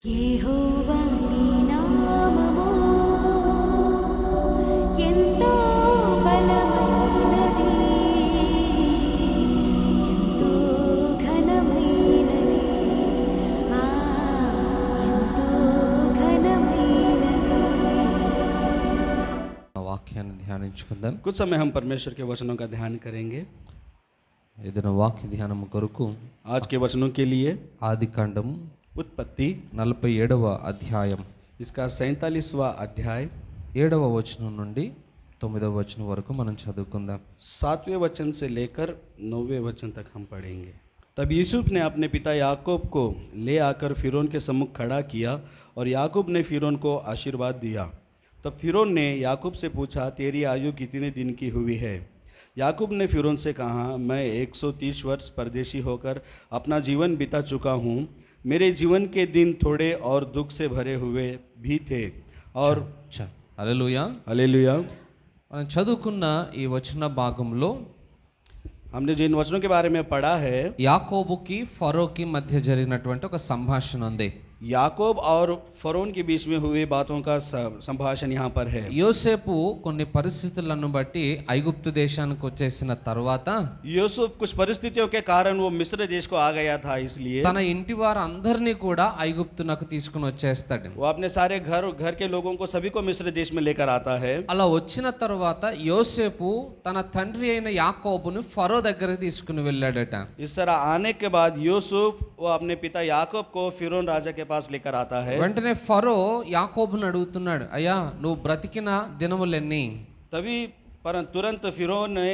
యెహోవా నీ నామము ఎంతో బలమైనది, ఎంతో ఘనమైనది, ఎంతో ఘనమైనది. వాక్యాన్ని ధ్యానించుకుందాం. कुछ समय हम परमेश्वर के वचनों का ध्यान करेंगे. ఏదైనా వాక్య ధ్యానం కొరకు आज के वचनों के लिए ఆదికాండము उत्पत्ति 47వ అధ్యాయం इसका 47वां अध्याय 7వ వచనం నుండి 9వ వచనం వరకు మనం చదువుకుందాం. 7वें वचन से लेकर 9वें वचन तक हम पढ़ेंगे. तब यूसुफ ने अपने पिता याकूब को ले आकर फिरौन के सम्मुख खड़ा किया और याकूब ने फिरौन को आशीर्वाद दिया. तब फिरौन ने याकूब से पूछा, तेरी आयु कितने दिन की हुई है? याकूब ने फिरौन से कहा, मैं 130 वर्ष परदेशी होकर अपना जीवन बिता चुका हूँ. मेरे जीवन के दिन थोड़े और दुख से भरे हुए भी थे. और హల్లెలూయా. हालेलुया. మనం చదువుకున్న ఈ వచన భాగంలో हमने जिन वचनों के बारे में पढ़ा है, యాకోబుకి ఫరోకి మధ్య జరిగినటువంటి ఒక సంభాషణ ఉంది. याकूब और फरोन के बीच में हुई बातों का संभाषण यहाँ पर है. యోసేపు కొన్ని పరిస్థితులను బట్టి ఐగుప్తు దేశానికి వచ్చేసిన తర్వాత यूसुफ कुछ परिस्थितियों के कारण वो मिस्र देश को आ गया था, इसलिए తన ఇంటి వారందరినీ కూడా ఐగుప్తునకు తీసుకుని వచ్చేస్తాడు. वो अपने सारे घर के लोगों को सभी को मिस्र देश में लेकर आता है. అలా వచ్చిన తర్వాత యోసేపు తన తండ్రి అయిన యాకోబును ఫరో దగ్గరికి తీసుకుని వెళ్ళాడట. इस तरह आने के बाद यूसुफ वो अपने पिता याकूब को फिरौन राजा के पास लेकर आता है. వెంటనే ఫరో యాకోబును అడుగుతున్నాడు, అయ్యా నువ్వు బ్రతికిన దినములెన్ని? तभी पर तुरंत फिरौन ने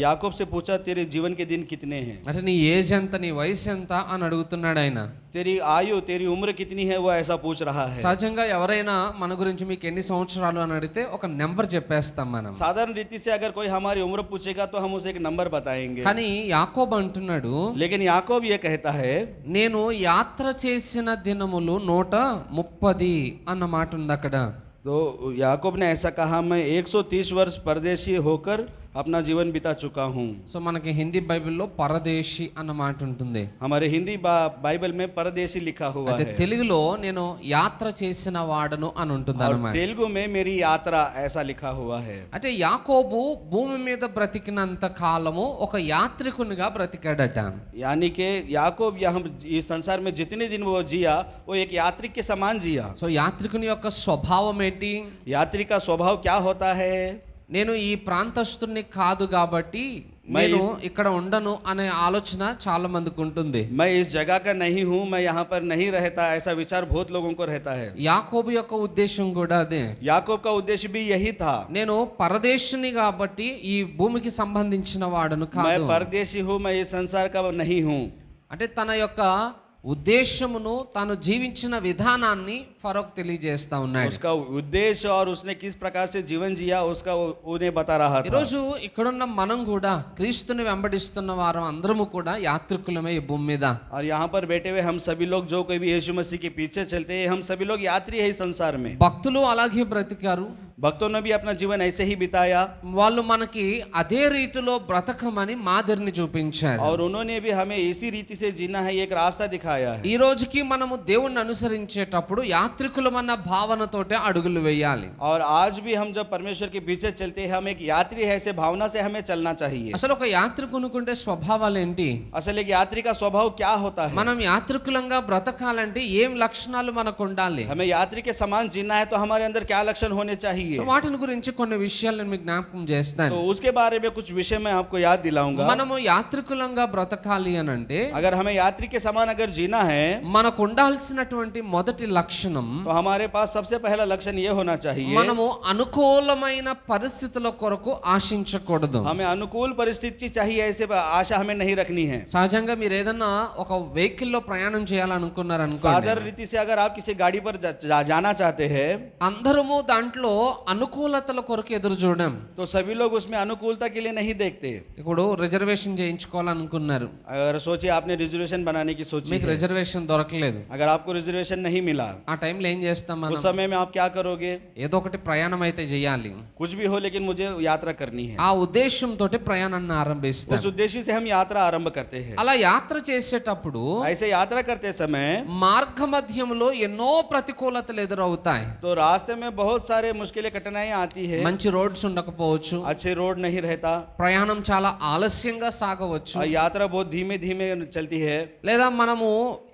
याकूब से पूछा, तेरे जीवन के दिन कितने हैं? అంటే నీ ఏజ్ ఎంత, నీ వయసు ఎంత అని అడుగుతున్నాడు ఆయన. तेरी आयु, तेरी उम्र कितनी है, वो ऐसा पूछ रहा है. సహజంగా ఎవరైనా మన గురించి మీకు ఎన్ని సంవత్సరాలు అని అడిగితే ఒక నెంబర్ చెప్పేస్తాం మనం. साधारण रीति से अगर कोई हमारी उम्र पूछेगा तो हम उसे एक नंबर बताएंगे. కానీ యాకోబు అంటున్నాడు, लेकिन याकूब ये कहता है, నేను యాత్ర చేసిన దినములు 130 అన్న మాట ఉంది అక్కడ. तो याकूब ने ऐसा कहा, मैं 130 वर्ष परदेशी होकर अपना जीवन बिता चुका हूँ. సో మనకి హిందీ బైబిల్లో పరదేశి అన్న మాట ఉంటుంది. हमारे हिंदी बाइबल में परदेशी लिखा हुआ అదే है. తెలుగులో నేను యాత్ర చేసిన వాడను అని ఉంటుంది और అన్నమాట. तेलुगु में मेरी यात्रा ऐसा लिखा हुआ है. అంటే యాకోబు భూమి మీద బ్రతికినంత కాలము ఒక యాత్రికునిగా బ్రతికాడట. यानी कि याकूब यहाँ इस संसार में जितने दिन वो जिया, वो एक यात्री के समान जिया. సో యాత్రికుని యొక్క స్వభావం ఏంటి? यात्री का स्वभाव क्या होता है? నేను ఈ ప్రాంతస్తుని కాదు కాబట్టి నేను ఇక్కడ ఉండను అనే ఆలోచన చాలా మందికి ఉంటుంది. मैं इस जगह का नहीं हूँ, मैं यहाँ पर नहीं रहता, ऐसा विचार बहुत लोगों को रहता है. యాకోబు యొక్క ఉద్దేశం కూడా అదే. याकूब का उद्देश्य भी यही था. నేను పరదేశిని కాబట్టి ఈ భూమికి సంబంధించిన వాడను मैं కాదు. परदेशी हूँ, मैं इस संसार का नहीं हूँ. అంటే తన యొక్క ఉద్దేశమును, తాను జీవించిన విధానాన్ని ఫరోకు తెలియజేస్తా ఉన్నాడు. उसका उद्देश्य और उसने किस प्रकार से जीवन जिया उसका उन्हें बता रहा था. ఈరోజు ఇక్కడున్న మనం కూడా క్రీస్తుని వెంబడిస్తున్న వారం అందరము కూడా యాత్రికులమే ఈ భూమి మీద. और यहाँ पर बैठे हुए हम सभी लोग जो कोई भी यीशु मसीह के पीछे चलते हैं, हम सभी लोग यात्री है इस संसार में. భక్తులు అలాగే బ్రతికారు. भक्तों ने भी अपना जीवन ऐसे ही बिताया వాళ్ళు మనకి అదే రీతిలో బ్రతకమని మాదిరిని చూపించారు. और उन्होंने भी हमें इसी रीति से जीना है, एक रास्ता दिखाया है. ఈ రోజుకి మనము దేవుణ్ణి అనుసరించేటప్పుడు యాత్రికులమన్న భావనతోటే అడుగులు వేయాలి. और आज भी हम जब परमेश्वर के पीछे चलते हैं, हम एक यात्री है ऐसे भावना से हमें चलना चाहिए. అసలు ఒక యాత్రికునుకుంటే స్వభావాలు ఏంటి? असल एक यात्री का स्वभाव क्या होता है? మనం యాత్రికులంగా బ్రతకాలంటే ఏం లక్షణాలు మనకు ఉండాలి? हमें यात्री के समान जीना है तो हमारे अंदर क्या लक्षण होने चाहिए? సో వాటిని గురించి కొన్ని విషయాలు నేను మీకు జ్ఞాపకం చేస్తాను. तो उसके बारे में कुछ विषय मैं आपको याद दिलाऊंगा. మనము యాత్రికులంగా బ్రతకాలి అని అంటే अगर हमें यात्री के समान अगर जीना है, మనకు ఉండాల్సినటువంటి మొదటి లక్షణం, तो हमारे पास सबसे पहला लक्षण ये होना चाहिए, మనము అనుకూలమైన పరిస్థితుల కొరకు ఆశించకూడదు. हमें अनुकूल परिस्थिति चाहिए ऐसे आशा हमें नहीं रखनी है. సహజంగా మీరు ఏదన్నా ఒక వెహికల్ లో ప్రయాణం చేయాలనుకున్నారు అనుకోండి, साधारण रीति से अगर आप किसी गाड़ी पर जाना चाहते हैं, అందరము దాంట్లో అనుకూలతల కొరకు ఎదురు చూడం. तो सभी लोग उसमें अनुकूलता के लिए नहीं देखते। ఇప్పుడు రిజర్వేషన్ చేయించుకోవాలనుకున్నారు, अगर सोचिए आपने रिजर्वेशन बनाने की सोची మీకు है, రిజర్వేషన్ దొరకలేదు. अगर आपको रिजर्वेशन नहीं मिला, ఆ టైంలో ఏం చేస్తాం उस మనం? समय में आप क्या करोगे? ఏదో ఒకటి ప్రయాణం అయితే చేయాలి. कुछ भी हो लेकिन मुझे यात्रा करनी है। ఆ ఉద్దేశంతో ప్రయాణాన్ని ఆరంభిస్తాం. उस उद्देश्य से हम यात्रा आरंभ करते हैं। అలా యాత్ర చేసేటప్పుడు ऐसे यात्रा करते समय మార్గ మధ్యంలో ఎన్నో ప్రతికూలతలు ఎదురవుతాయి. तो रास्ते में बहुत सारे मुश्किलें कठिनाइयां आती है। మంచి రోడ్స్ ఉండకపోవచ్చు, अच्छे रोड नहीं रहता, ప్రయాణం చాలా ఆలస్యంగా సాగవచ్చు, और यात्रा बहुत धीमे धीमे चलती है, లేదా మనము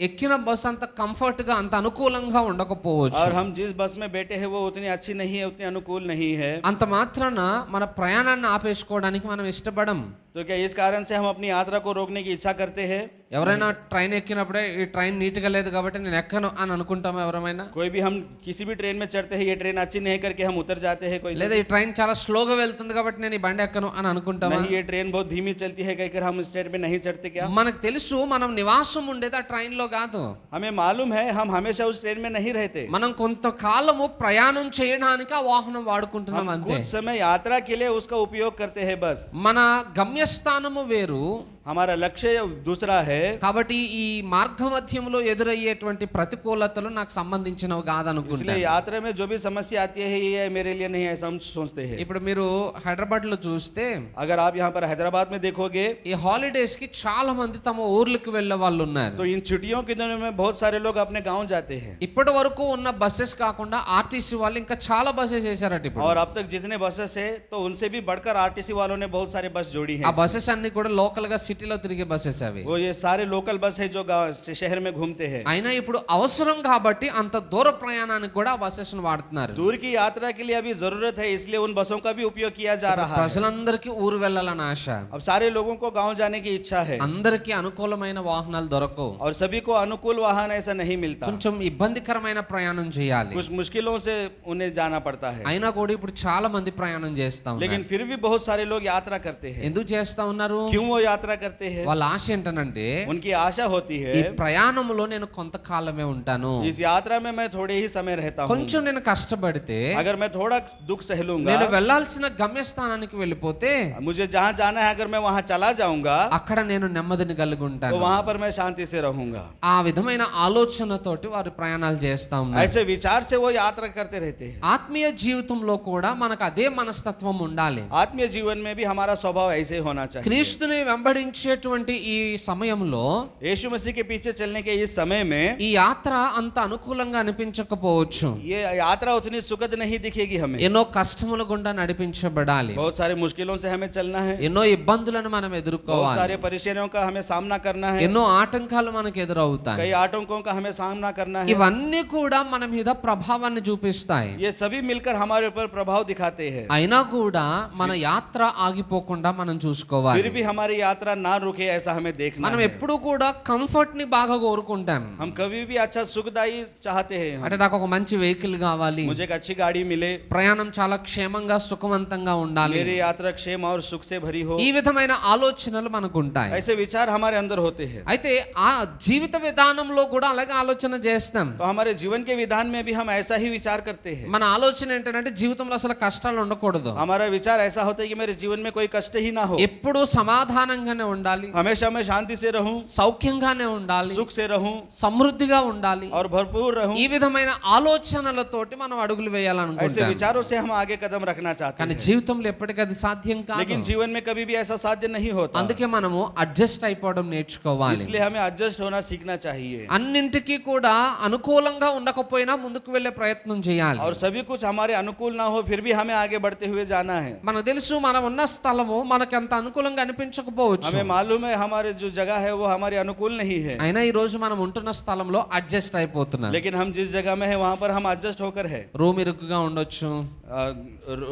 ఎక్కిన బస్ అంత కంఫర్ట్ గా అంత అనుకూలంగా ఉండకపోవచ్చు. और हम जिस बस में बैठे हैं वो उतनी अच्छी नहीं है, उतनी अनुकूल नहीं है। అంత మాత్రాన మన ప్రయాణాన్ని ఆపేసుకోవడానికి మనం ఇష్టపడం. तो क्या इस कारण से हम अपनी यात्रा को रोकने की इच्छा करते हैं? ఎవరైనా ట్రైన్ ఎక్కినప్పుడే ఈ ట్రైన్ నీట్ గా లేదు కాబట్టి నేను ఎక్కను అని అనుకుంటామా ఎవరైనా? कोई भी हम किसी भी ट्रेन में चढ़ते हैं, ये ट्रेन अच्छी नहीं करके हम उतर जाते हैं। कोई లేదా ఈ ట్రైన్ చాలా స్లోగా వెళ్తుంది కాబట్టి నేను ఈ బండి ఎక్కను అని అనుకుంటామా? नहीं, ये ट्रेन बहुत धीमी चलती है कहकर हम इस ट्रेन में नहीं चढ़ते क्या? మనకు తెలుసు మనం నివాసం ఉండేది ఆ ట్రైన్ లో కాదు. हमें मालूम है हम हमेशा उस ट्रेन में नहीं रहते। మనం కొంతకాలము ప్రయాణం చేయడానికి ఆ వాహనం వాడుకుంటున్నాం हम అంతే. कुछ समय यात्रा के लिए उसका उपयोग करते हैं बस। మన గమ్యస్థానము వేరు, हमारा लक्ष्य दूसरा है। కాబట్టి ఈ మార్గ మధ్యంలో ఎదురయ్యేటువంటి ప్రతికూలతలు నాకు సంబంధించినవి కాదనుకుంటా. इसलिए यात्रा में जो भी समस्या आती है ये मेरे लिए नहीं है, ऐसा हम सोचते हैं। ఇప్పుడు మీరు హైదరాబాద్ లో చూస్తే अगर आप यहाँ पर हैदराबाद में देखोगे ఈ హాలిడేస్ కి చాలా మంది తమ ఊర్లకు వెళ్ళే వాళ్ళు ఉన్నారు. तो इन छुट्टियों के दिनों में बहुत सारे लोग अपने गांव जाते हैं। ఇప్పటి వరకు ఉన్న బస్సెస్ కాకుండా ఆర్టీసీ వాళ్ళు ఇంకా చాలా బస్సెస్ చేశారట ఇప్పుడు. और अब तक जितने बसेस है तो उनसे भी बढ़कर आरटीसी वालों ने बहुत सारे बस जोड़ी ఆ है। బస్సెస్ అన్ని కూడా లోకల్ గా సిటీలో తిరిగే బస్సెస్ అవి. वो ये सारे लोकल बस है जो गाँव से शहर में घूमते हैं। అయినా ఇప్పుడు అవసరం కాబట్టి అంత దూర ప్రయాణానికి కూడా ఆ బస్సెస్ ను వాడుతున్నారు. दूर की यात्रा के लिए अभी जरूरत है, इसलिए उन बसों का भी उपयोग किया जा रहा है। ప్రజలందరికీ ఊరు వెళ్ళాలని ఆశ, अब सारे लोगों को गांव जाने की इच्छा है, అందరికీ అనుకూలమైన వాహనాలు దొరకవు. और सभी को अनुकूल वाहन ऐसा नहीं मिलता। కొంచెం ఇబ్బందికరమైన ప్రయాణం చేయాలి. कुछ मुश्किलों से उन्हें जाना पड़ता है, అయినా కూడా ఇప్పుడు చాలా మంది ప్రయాణం చేస్తా ఉన్నారు. लेकिन फिर भी बहुत सारे लोग यात्रा करते हैं। ఎందుకు చేస్తా ఉన్నారు? क्यों वो यात्रा करते हैं? వాళ్ళ ఆశ ఏంటనంటే उनकी आशा होती ఈ है ప్రయాణంలో నేను కొంతకాలమే ఉంటాను, इस यात्रा में मैं थोड़े ही समय रहता हूँ। కొంచెం నేను కష్టపడితే अगर मैं थोड़ा दुख सह लूंगा, నేను వెళ్ళాల్సిన గమ్యస్థానానికి వెళ్ళిపోతే मुझे जहाँ जाना है अगर मैं वहाँ चला जाऊंगा అక్కడ నేను నెమ్మదిని కలిగి तो ఉంటాను. वहाँ पर मैं शांति से रहूंगा। ఆ విధమైన ఆలోచనతోటి వారు ప్రయాణాలు చేస్తా ఉన్నారు. ऐसे विचार से वो यात्रा करते रहते हैं। ఆత్మీయ జీవితంలో కూడా మనకు అదే మనస్తత్వం ఉండాలి. आत्मीय जीवन में भी हमारा स्वभाव ऐसे होना चाहिए। క్రీస్తుని వెంబడించేటువంటి ఈ సమయంలో यीशु मसीह के पीछे चलने के इस समय में ఈ యాత్ర అంత అనుకూలంగా అనిపించకపోవచ్చు. ये यात्रा उतनी सुखद नहीं दिखेगी हमें। ఎన్నో కష్టముల గుండా నడిపించబడాలి, बहुत सारे मुश्किलों से हमें चलना है, ఎన్నో ఇబ్బందులను మనం बहुत ఎదుర్కోవాలి, सारे परेशानियों का हमें सामना करना है, ఎన్నో ఆటంకాలు మనకు ఎదురవుతాయి. कई आतंकों का हमें सामना करना है। ఇవన్నీ కూడా మన మీద ప్రభావాన్ని చూపిస్తాయి. ये सभी मिलकर हमारे ऊपर प्रभाव दिखाते हैं। అయినా కూడా మన యాత్ర ఆగిపోకుండా మనం చూసుకోవాలి. फिर भी हमारी यात्रा ना रुके ऐसा हमें देखना మనం है। ఎప్పుడు కూడా కంఫర్ట్ ని బాగా కోరుకుంటాం. हम कभी भी अच्छा सुखदायी चाहते हैं। అంటే నాకు ఒక మంచి వెహికల్ కావాలి, मुझे एक अच्छी गाड़ी मिले, ప్రయాణం చాలా క్షేమంగా సుఖవంతంగా ఉండాలి, मेरी यात्रा क्षेम और सुख से भरी हो, ఈ విధమైన ఆలోచనలు మనకు ఉంటాయి. ऐसे विचार हमारे अंदर होते हैं। అయితే ఆ జీవిత విధానంలో కూడా అలాగే ఆలోచన చేస్తాం. तो हमारे जीवन के विधान में भी हम ऐसा ही विचार करते हैं। మన ఆలోచన ఏంటంటే జీవితంలో అసలు కష్టాలు ఉండకూడదు, हमारा विचार ऐसा होता है कि मेरे जीवन में कोई कष्ट ही ना हो, ఎప్పుడూ సమాధానంగానే ఉండాలి, हमेशा मैं शांति से रहूं, సౌఖ్యంగానే ఉండాలి, सुख से रहूं సమృద్ధిగా ఉండాలి. और भरपूर रहूं। ఈ విధమైన ఆలోచనలతోటి మనం అడుగులు ऐसे వేయాలనుకుంటాం. विचारों से हम आगे कदम रखना चाहते కానీ हैं, జీవితంలో ఎప్పటికీ అది సాధ్యం కాదు. लेकिन जीवन में कभी भी ऐसा साध्य नहीं होता। అందుకే మనము అడ్జస్ట్ అయిపోవడం నేర్చుకోవాలి. इसलिए हमें एडजस्ट होना सीखना चाहिए, అన్నింటికీ కూడా అనుకూలంగా ఉండకపోయినా ముందుకు వెళ్ళే ప్రయత్నం చేయాలి. और सभी कुछ हमारे अनुकूल ना हो फिर भी हमें आगे बढ़ते हुए जाना है। మనకు తెలుసు మనం ఉన్న స్థలము మనకి అంత అనుకూలంగా అనిపించకపోవచ్చు, हमें मालूम है हमारे जो जगह है वो हमारे अनुकूल नहीं है, అయినా ఈ రోజు మనం ఉంటున్న స్థలంలో అడ్జస్ట్ అయిపోతున్నాం. लेकिन हम जिस जगह में है वहां पर हम एडजस्ट होकर है। రూమ్ ఇరుకుగా ఉండొచ్చు,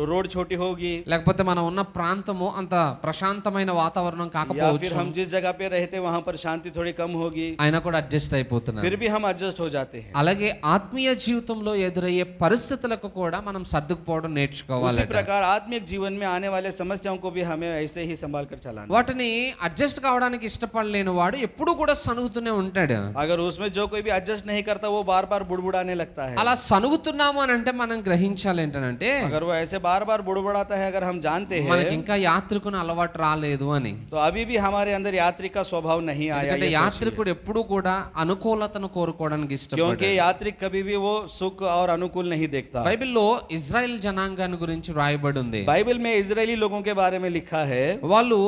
रोड छोटी होगी, లేకపోతే మనం ఉన్న ప్రాంతము అంత ప్రశాంతమైన వాతావరణం या फिर కాకపోవచ్చు, हम जिस जगह पे रहते वहां पर शांति थोड़ी कम होगी, అయినా కూడా అడ్జస్ట్ అయిపోతున్నాం. फिर भी हम एडजस्ट हो जाते हैं। అలాగే ఆత్మీయ జీవితంలో ఎదురయ్యే పరిస్థితులకు కూడా మనం సర్దుకుపోవడం उसी నేర్చుకోవాలి. प्रकार आत्मिक जीवन में आने वाले समस्याओं को भी हमें ऐसे ही संभाल कर चलाना। వాటిని అడ్జస్ట్ కావడానికి ఇష్టపడలేని వాడు ఎప్పుడు కూడా సనుగుతూనే ఉంటాడు. अगर उसमें जो कोई भी एडजस्ट नहीं करता वो बार बार बुड़बुड़ाने लगता है। అలా సనుగుతున్నాము అని అంటే మనం గ్రహించాలి ఏంటంటే अगर वो ऐसे बार बार बुड़बुड़ाता है, अगर हम जानते हैं మనకి ఇంకా యాత్రికుని అలవాటు రాలేదు అని. तो अभी भी हमारे अंदर यात्री का स्वभाव नहीं आया। ఎందుకంటే ये सोचिए। యాత్రికుడు ఎప్పుడు కూడా అనుకూలతను కోరుకోవడానికి ఇష్టపడతాడు. क्योंकि यात्री कभी भी वो सुख और अनुकूल नहीं देखता। బైబిల్లో ఇజ్రాయెల్ జనాంగాన్ని గురించి రాయబడి ఉంది. बाइबल में इजरायली लोगों के बारे में लिखा है, వాళ్ళు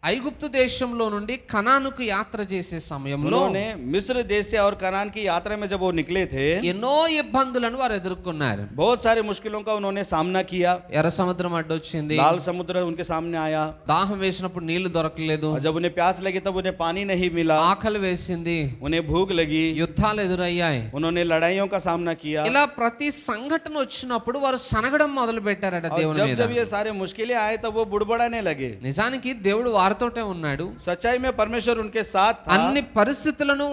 ఐగుప్తు దేశంలో నుండి కనానుకు యాత్ర చేసే సమయంలో उन्होंने मिस्र देश से और कनान की यात्रा में जब वो निकले थे, ఎన్నో ఇబ్బందులను వారు ఎదుర్కొన్నారు. बहुत सारी मुश्किलों का उन्होंने सामना किया। ఎర్ర సముద్రం అడ్డొచ్చింది, लाल समुद्र उनके सामने आया, దాహం వేసినప్పుడు నీళ్లు దొరకలేదు, और जब उन्हें प्यास लगी तब उन्हें पानी नहीं मिला, ఆకలి వేసింది, उन्हें भूख लगी, యుద్ధాలు ఎదురయ్యాయి. उन्होंने लड़ाइयों का सामना किया। ఇలా ప్రతి సంఘటన వచ్చినప్పుడు వారు సనగడం మొదలు పెట్టారట और దేవుని जब మీద. जब ये सारे मुश्किलें आए तब वो बुड़बड़ाने लगे। నిజానికి దేవుడు వారితోటే ఉన్నాడు. सच्चाई में परमेश्वर उनके साथ था। అన్ని పరిస్థితులను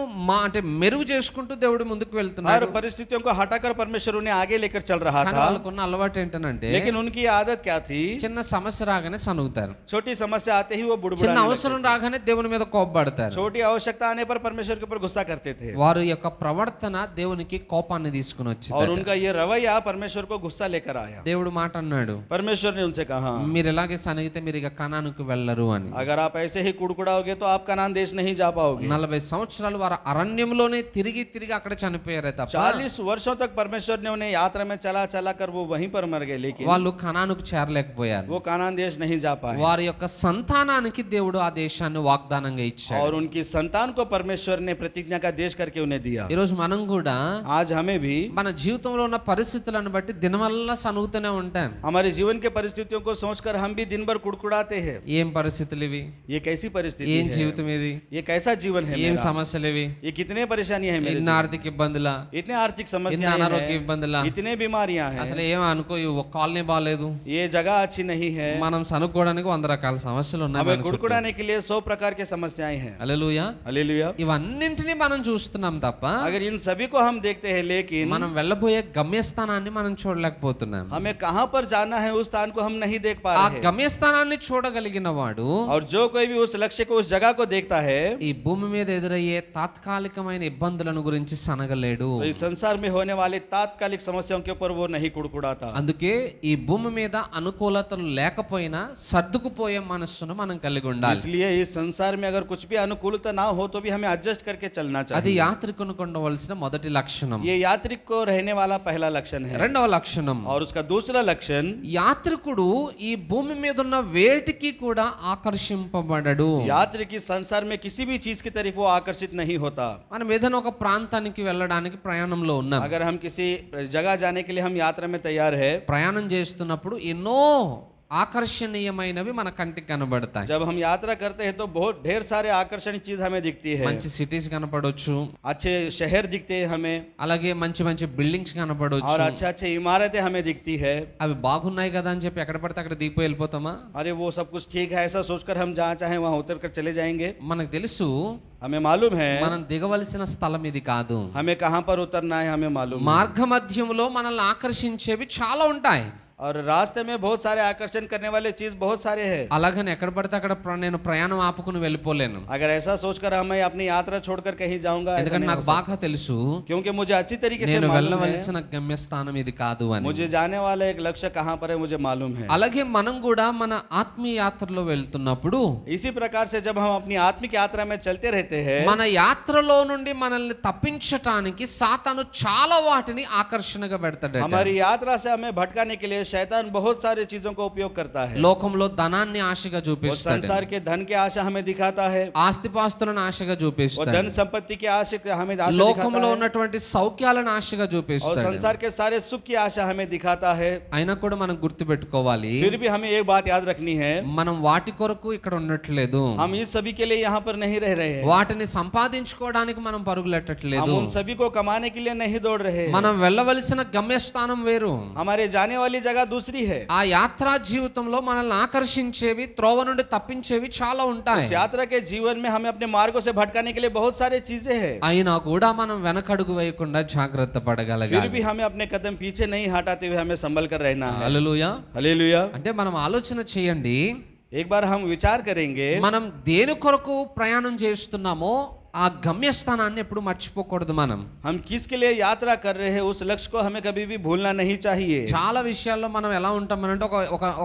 అంటే మెరుగు చేసుకుంటూ దేవుడు ముందుకు हर వెళ్తున్నాడు. परिस्थितियों को हटाकर परमेश्वर उन्हें आगे लेकर चल रहा కానీ था। వాళ్ళకున్న అలవాటు ఏంటనంటే लेकिन उनकी आदत क्या थी? చిన్న సమస్య రాగానే సనుగుతారు, छोटी समस्या आते ही वो చిన్న बुड़बुड़ाने అవసరం लगते రాగానే దేవుని మీద కోపపడతారు. थे। छोटी आवश्यकता आने पर परमेश्वर के ऊपर गुस्सा करते थे, వారి యొక్క ప్రవర్తన దేవునికి కోపాన్ని తీసుకుని और వచ్చింది. उनका ये रवैया परमेश्वर को गुस्सा लेकर आया। దేవుడు మాట అన్నాడు, परमेश्वर ने उनसे कहा, మీరు ఎలాగే సనిగితే మీరు ఇక కనానుకు వెళ్ళరు అని. अगर आप ऐसे ही कुड़कुड़ाओगे तो आप कनान देश नहीं जा पाओगे। 40 సంవత్సరాలు వారు అరణ్యంలోనే తిరిగి తిరిగి అక్కడ చనిపోయారే తప్ప 40 वर्षों तक परमेश्वर ने उन्हें यात्रा में चला चला कर वो वहीं पर मर गए, लेकिन వాళ్ళు కనానుకు చేరలేకపోయారు. वो कनान देश नहीं जा पाए। వారి యొక్క సంతానానికి దేవుడు ఆ దేశాన్ని వాగ్దానంగా ఇచ్చాడు. और उनकी संतान को परमेश्वर ने प्रतिज्ञा का देश करके उन्हें दिया। ఈ రోజు మనం కూడా आज हमें भी మన జీవితంలో ఉన్న పరిస్థితులను బట్టి దినవల్ల సనుగుతూనే ఉంటాం. हमारे जीवन के परिस्थितियों को सोचकर हम भी दिन भर कुड़कुड़ाते हैं। ఏం పరిస్థితులు ఇవి, ये कैसी परिस्थिति ఏం है? జీవితం ఇది, ये कैसा जीवन है ఏం मेरा? సమస్యలు ఇవి, ये कितने परेशानी है मेरे ఎన్ని ఆర్థిక ఇబ్బందులా, जीवन? इतने आर्थिक ఎన్ని समस्याएं అనారోగ్య हैं, ఇబ్బందులా, इतने बीमारियां हैं, అసలు ఏం అనుకో ఈ ఒక కాలనీ బాగాలేదు, ये जगह अच्छी नहीं है। మనం సనుక్కోవడానికి 100 రకాల సమస్యలు ఉన్నాయి. हमें कुड़कुड़ाने के लिए 100 प्रकार की समस्याएं हैं। హల్లెలూయా. हालेलुया। ఇవన్నింటినీ మనం చూస్తున్నాం తప్ప अगर इन सभी को हम देखते हैं, लेकिन మనం వెళ్ళబోయే గమ్యస్థానాన్ని మనం చూడలేకపోతున్నాం. हमें कहां पर जाना है उस स्थान को हम नहीं देख पा ఆ रहे हैं। గమ్యస్థానాన్ని చూడగలిగిన వాడు और जो कोई भी उस लक्ष्य को, उस जगह को देखता है, ఈ భూమి మీద ఎదురయ్యే తాత్కాలికమైన ఇబ్బందులను గురించి సనగలేడు. तो इस संसार में होने वाली तात्कालिक समस्याओं के ऊपर वो नहीं कुड़कुड़ाता। అందుకే ఈ భూమి మీద అనుకూలతలు లేకపోయినా సర్దుకుపోయే మనస్సును మనం కలిగి ఉండాలి. इसलिए इस संसार में अगर कुछ भी अनुकूलता ना हो तो भी हमें एडजस्ट करके चलना అది चाहिए। యాత్రికునికి ఉండవలసిన మొదటి లక్షణం. ये यात्रिक को रहने वाला पहला लक्षण है। రెండవ లక్షణం, और उसका दूसरा लक्षण, యాత్రికుడు ఈ భూమి మీద ఉన్న వేటికి కూడా ఆకర్షింపబడడు. यात्री की संसार में किसी भी चीज की तरफ वो आकर्षित नहीं होता। మనం ఏదైనా ఒక ప్రాంతానికి వెళ్ళడానికి ప్రయాణంలో ఉన్నాం. अगर हम किसी जगह जाने के लिए हम यात्रा में तैयार है, ప్రయాణం చేస్తున్నప్పుడు ఎన్నో ఆకర్షణీయమైనవి మన కంటికి కనబడతాయి. जब हम यात्रा करते हैं तो बहुत ढेर सारे आकर्षणीय चीज हमें दिखती है। మంచి సిటీస్ కనపడొచ్చు, अच्छे शहर दिखते हैं हमें, అలాగే మంచి మంచి బిల్డింగ్స్ और కనపడొచ్చు. अच्छे अच्छे इमारतें हमें दिखती है। అవి బాగున్నాయి కదా అని చెప్పి ఎక్కడ పడితే అక్కడ దిగిపోయి వెళ్ళిపోతామా? अरे वो सब कुछ ठीक है ऐसा सोचकर हम जहाँ चाहे वहाँ उतर कर चले जाएंगे? మనకు తెలుసు हमें मालूम है మనం దిగవలసిన స్థలం ఇది కాదు. हमें कहाँ पर उतरना है, हमें मालूम है। మార్గ మధ్యంలో మనల్ని ఆకర్షించేవి చాలా ఉంటాయి. और रास्ते में बहुत सारे आकर्षण करने वाले चीज बहुत सारे हैं। అలాగని ఎక్కడ పడితే అక్కడ నేను ప్రయాణం ఆపుకుని వెళ్ళిపోలేను. अगर ऐसा सोचकर मैं अपनी यात्रा छोड़कर कहीं जाऊंगा, ऐसा ఎందుకంటే नहीं నాకు हो सकता। బాగా తెలుసు क्योंकि मुझे अच्छी तरीके से నేను मालूम है వెళ్ళవలసిన గమ్యస్థానం ఇది కాదు అని. मुझे जाने वाला एक लक्ष्य कहाँ पर है, मुझे मालूम है। అలాగే మనం కూడా మన ఆత్మీయ యాత్రలో వెళ్తున్నప్పుడు इसी प्रकार से जब हम अपनी आत्मिक यात्रा में चलते रहते हैं, మన యాత్రలో నుండి మనల్ని తప్పించటానికి సాతాను చాలా వాటిని ఆకర్షణగా పెడతాడు. हमारी यात्रा से हमें भटकाने के लिए शैतान बहुत सारी चीजों को उपयोग करता है। లోకంలో ధనాన్ని ఆశగా वो చూపిస్తాడు, संसार के धन की आशा हमें दिखाता है, ఆస్తిపాస్తులను ఆశగా वो చూపిస్తాడు, धन संपत्ति की आशा हमें आशा दिखाता లోకంలో है, ఉన్నటువంటి సౌఖ్యాలను ఆశగా और చూపిస్తాడు. संसार के सारे सुख की आशा हमें दिखाता है। అయినా కూడా మనం గుర్తుపెట్టుకోవాలి, फिर भी हमें एक बात याद रखनी है, మనం వాటి కొరకు ఇక్కడ ఉండట్లేదు. हम इस सभी के लिए यहाँ पर नहीं रह रहे हैं। వాటిని సంపాదించుకోవడానికి మనం हम పరుగులెట్టట్లేదు. उन सभी को कमाने के लिए नहीं दौड़ रहे हैं। మనం వెళ్ళవలసిన గమ్యస్థానం వేరు. हमारे जाने वाली जगह दूसरी है। ఆ యాత్రా జీవితంలో మనల్ని ఆకర్షించేవి, త్రోవ నుండి తప్పించేవి చాలా ఉంటాయి. उस यात्रा के जीवन में हमें अपने मार्गों से भटकाने के लिए बहुत सारी चीजें हैं। అయినా కూడా మనం వెనకడుగు వేయకుండా జాగ్రత్త फिर పడగలగాలి. भी हमें अपने कदम पीछे नहीं हटाते हुए हमें संभल कर रहना है। హల్లెలూయా. हालेलुया। అంటే మనం ఆలోచన చేయండి, एक बार हम विचार करेंगे మనం దేని కొరకు ప్రయాణం చేస్తున్నామో ఆ గమ్యస్థానాన్ని ఎప్పుడు మర్చిపోకూడదు మనం. हम किसके लिए यात्रा कर रहे हैं उस लक्ष्य को हमें कभी भी भूलना नहीं चाहिए. చాలా విషయాల్లో మనం ఎలా ఉంటాం అంటే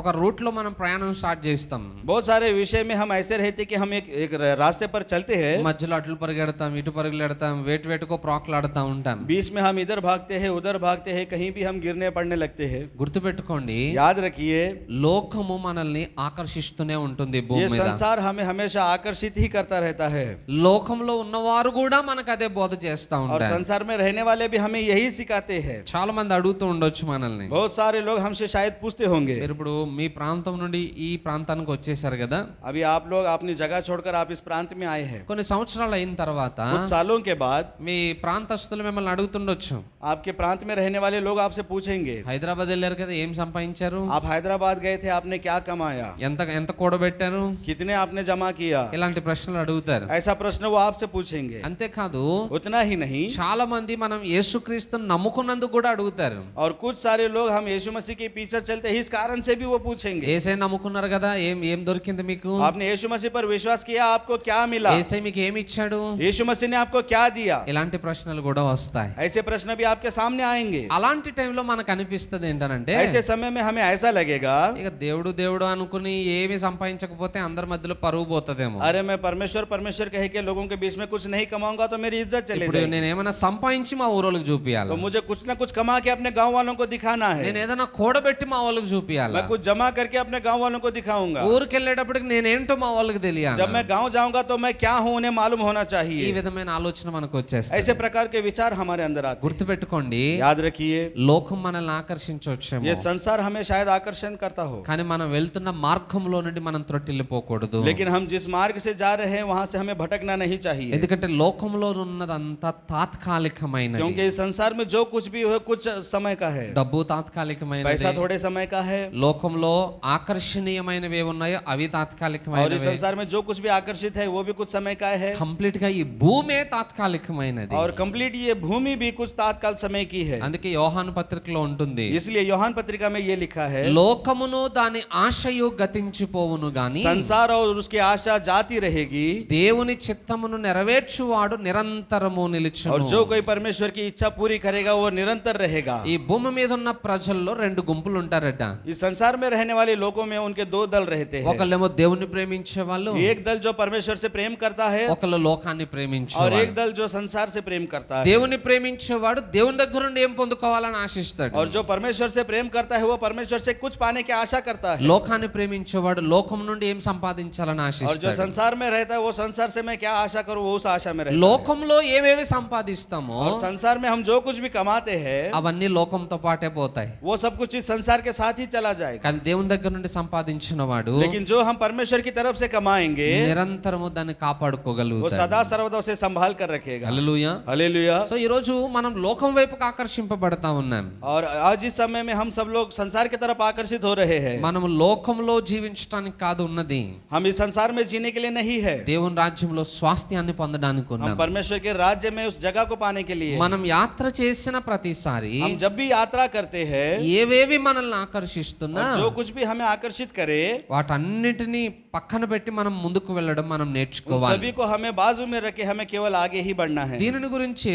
ఒక రూట్ లో మనం ప్రయాణం స్టార్ట్ చేస్తాం. बहुत सारे विषय में हम ऐसे रहते कि हम एक रास्ते पर चलते हैं, మధ్యలో అట్లు పరిగెడతాం, ఇటు పరిగెడతాం, వేటుకో ప్రాకులాడుతూ ఉంటాం. बीच में हम इधर भागते हैं उधर भागते हैं, कहीं भी हम गिरने पड़ने लगते हैं. గుర్తుపెట్టుకోండి, याद रखिए లోకము మనల్ని ఆకర్షిస్తూనే ఉంటుంది భూమి ये మీద. संसार हमें हमेशा आकर्षित ही करता रहता है లోకంలో ఉన్నవారు కూడా మనకు అదే బోధ చేస్తా और ఉంటారు. संसार में रहने वाले भी हमें यही सिखाते हैं. చాలా మంది అడుగుతూ ఉండొచ్చు మనల్ని, बहुत सारे लोग हमसे शायद पूछते होंगे, మీరు ఇప్పుడు మీ ప్రాంతం నుండి ఈ ప్రాంతానికి వచ్చేసారు కదా, अभी आप लोग अपनी जगह छोड़कर आप इस प्रांत में आए हैं, కొన్ని సంవత్సరాలు అయిన తర్వాత कुछ सालों के बाद మీ ప్రాంతస్తులు మిమ్మల్ని అడుగుతుండొచ్చు, आपके प्रांत में रहने वाले लोग आपसे पूछेंगे, హైదరాబాద్ వెళ్ళారు కదా, ఏం సంపాదించారు, आप हैदराबाद गए थे आपने क्या कमाया, ఎంత కూడబెట్టారు, कितने आपने जमा किया, ఇలాంటి ప్రశ్నలు అడుగుతారు. ऐसा प्रश्न वो आपसे पूछेंगे. అంతేకాదు उतना ही नहीं, చాలా మంది మనం యేసుక్రీస్తుని నమ్ముకున్నందుకు కూడా అడుగుతారు. और कुछ सारे लोग हम यीशु मसीह के पीछे चलते हैं इस कारण से भी वो पूछेंगे, యేసయ్య నమ్ముకున్నారు కదా, ఏం దొరికింది మీకు, आपने यीशु मसीह पर विश्वास किया आपको क्या मिला, యేసయ్య మీకు ఏమి ఇచ్చాడు, यीशु मसीह ने आपको क्या दिया. ఇలాంటి ప్రశ్నలు కూడా వస్తాయి. ऐसे प्रश्न भी आपके सामने आएंगे. అలాంటి టైంలో మనకు అనిపిస్తుంది ఏంటనంటే, ऐसे समय में हमें ऐसा लगेगा, ఇక దేవుడు అనుకుని ఏమి సంపాదించకపోతే అందరి మధ్యలో పరువు పోతుందేమో. अरे मैं परमेश्वर परमेश्वर कह के लोगों के बीच में कुछ नहीं कमाऊंगा तो मेरी इज्जत चले ఇప్పుడు जाएगी. నేను ఏమైనా సంపాదించి మా ఊరోళ్ళకి చూపియాలి, तो मुझे कुछ ना कुछ कमा के अपने गांव वालों को दिखाना है, నేను ఏదైనా కూడబెట్టి మా వాళ్ళకి చూపియాలి, मैं कुछ जमा करके अपने गांव वालों को दिखाऊंगा. ఊరికి వెళ్ళేటప్పటికి నేనేంటో మా వాళ్ళకి తెలియాలి. जब मैं गांव जाऊंगा तो मैं क्या हूं उन्हें मालूम होना ఈ चाहिए. విధమైన ఆలోచన మనకు వచ్చేస్తుంది. ऐसे प्रकार के विचार हमारे अंदर आते हैं. గుర్తుపెట్టుకోండి, याद रखिए లోకం మనల్ని ఆకర్షించవచ్చేమో, ये संसार हमें शायद आकर्षण करता हो, కానీ మనం వెళ్తున్న మార్గంలో నుండి మనం త్రొట్టిల్లిపోకూడదు. लेकिन हम जिस मार्ग से जा रहे हैं वहां से हमें भटकना नहीं चाहिए. ఎందుకంటే లోకంలో ఉన్నదంతా తాత్కాలికమైనది. क्योंकि इस संसार में जो कुछ भी हो कुछ समय का है, డబ్బు తాత్కాలికమైనది, पैसा थोड़े समय का है, లోకంలో ఆకర్షణీయమైనవి ఏమున్నాయో అవి और इस తాత్కాలికమైనవి. संसार में जो कुछ भी आकर्षित है वो भी कुछ समय का है, కంప్లీట్ గా ఈ భూమే తాత్కాలికమైనది. और कंप्लीट ये भूमि भी कुछ तात्काल समय की है. అందుకే యోహాను పత్రికలో ఉంటుంది, इसलिए యోహాन पत्रिका में ये लिखा है, లోకమును దాని ఆశయు గతించిపోవును గాని संसार और उसकी आशा जाती रहेगी, దేవుని చిత్తమును నెరవేర్చువాడు నిరంతరము నిలుచును. और जो कोई परमेश्वर की इच्छा पूरी करेगा वो निरंतर रहेगा. ఈ భూమి మీద ఉన్న ప్రజల్లో రెండు గుంపులు ఉంటారట. इस संसार में रहने वाले लोगों में उनके दो दल रहते हैं. ఒకళ్ళేమో దేవుని ప్రేమించే వాళ్ళు, एक दल जो परमेश्वर से प्रेम करता है, ఒకళ్ళు లోకాన్ని और ప్రేమించేవాడు. एक दल जो संसार से प्रेम करता है. దేవుని ప్రేమించేవాడు దేవుని దగ్గర నుండి ఏం పొందుకోవాలని ఆశిస్తాడు. और जो परमेश्वर से प्रेम करता है वो परमेश्वर से कुछ पाने की आशा करता है. లోకాన్ని ప్రేమించేవాడు లోకం నుండి ఏం సంపాదించాలని और जो ఆశిస్తాడు. संसार में रहता है वो संसार से मैं क्या आशा करूं वो उस आशा में रहता है. లోకంలో ఏవేవి సంపాదిస్తామో और संसार में हम जो कुछ भी कमाते हैं అవన్నీ లోకంతో పాటే పోతాయి. वो सब कुछ इस संसार के साथ ही चला जाएगा. కానీ దేవుని దగ్గర నుండి సంపాదించిన వాడు लेकिन जो हम परमेश्वर की तरफ से कमाएंगे నిరంతరము దాన్ని वो కాపాడుకోగలుగుతాడు. सदा सर्वदा उसे संभाल कर रखेगा. హల్లెలూయా. हालेलुया. సో ఈ రోజు మనం లోకం వైపుకి ఆకర్షింపబడతా ఉన్నాం. और आज इस समय में हम सब लोग संसार की तरफ आकर्षित हो रहे हैं. మనం లోకంలో జీవించడానికి కాదు ఉన్నది, हम इस संसार में जीने के लिए नहीं है, దేవుని రాజ్యంలో స్వాస్థ్యాన్ని పొందడానికి हम ఉన్నాం. परमेश्वर के राज्य में उस जगह को पाने के लिए. మనం యాత్ర చేసిన ప్రతిసారి हम जब भी यात्रा करते हैं ఏవేవి మనల్ని ఆకర్షిస్తున్నా और जो कुछ भी हमें आकर्षित करे వాటన్నిటిని పక్కన పెట్టి మనం ముందుకు వెళ్ళడం మనం उन నేర్చుకోవాలి. सभी को हमें बाजू में रखे हमें केवल आगे ही बढ़ना है. దీనిని గురించి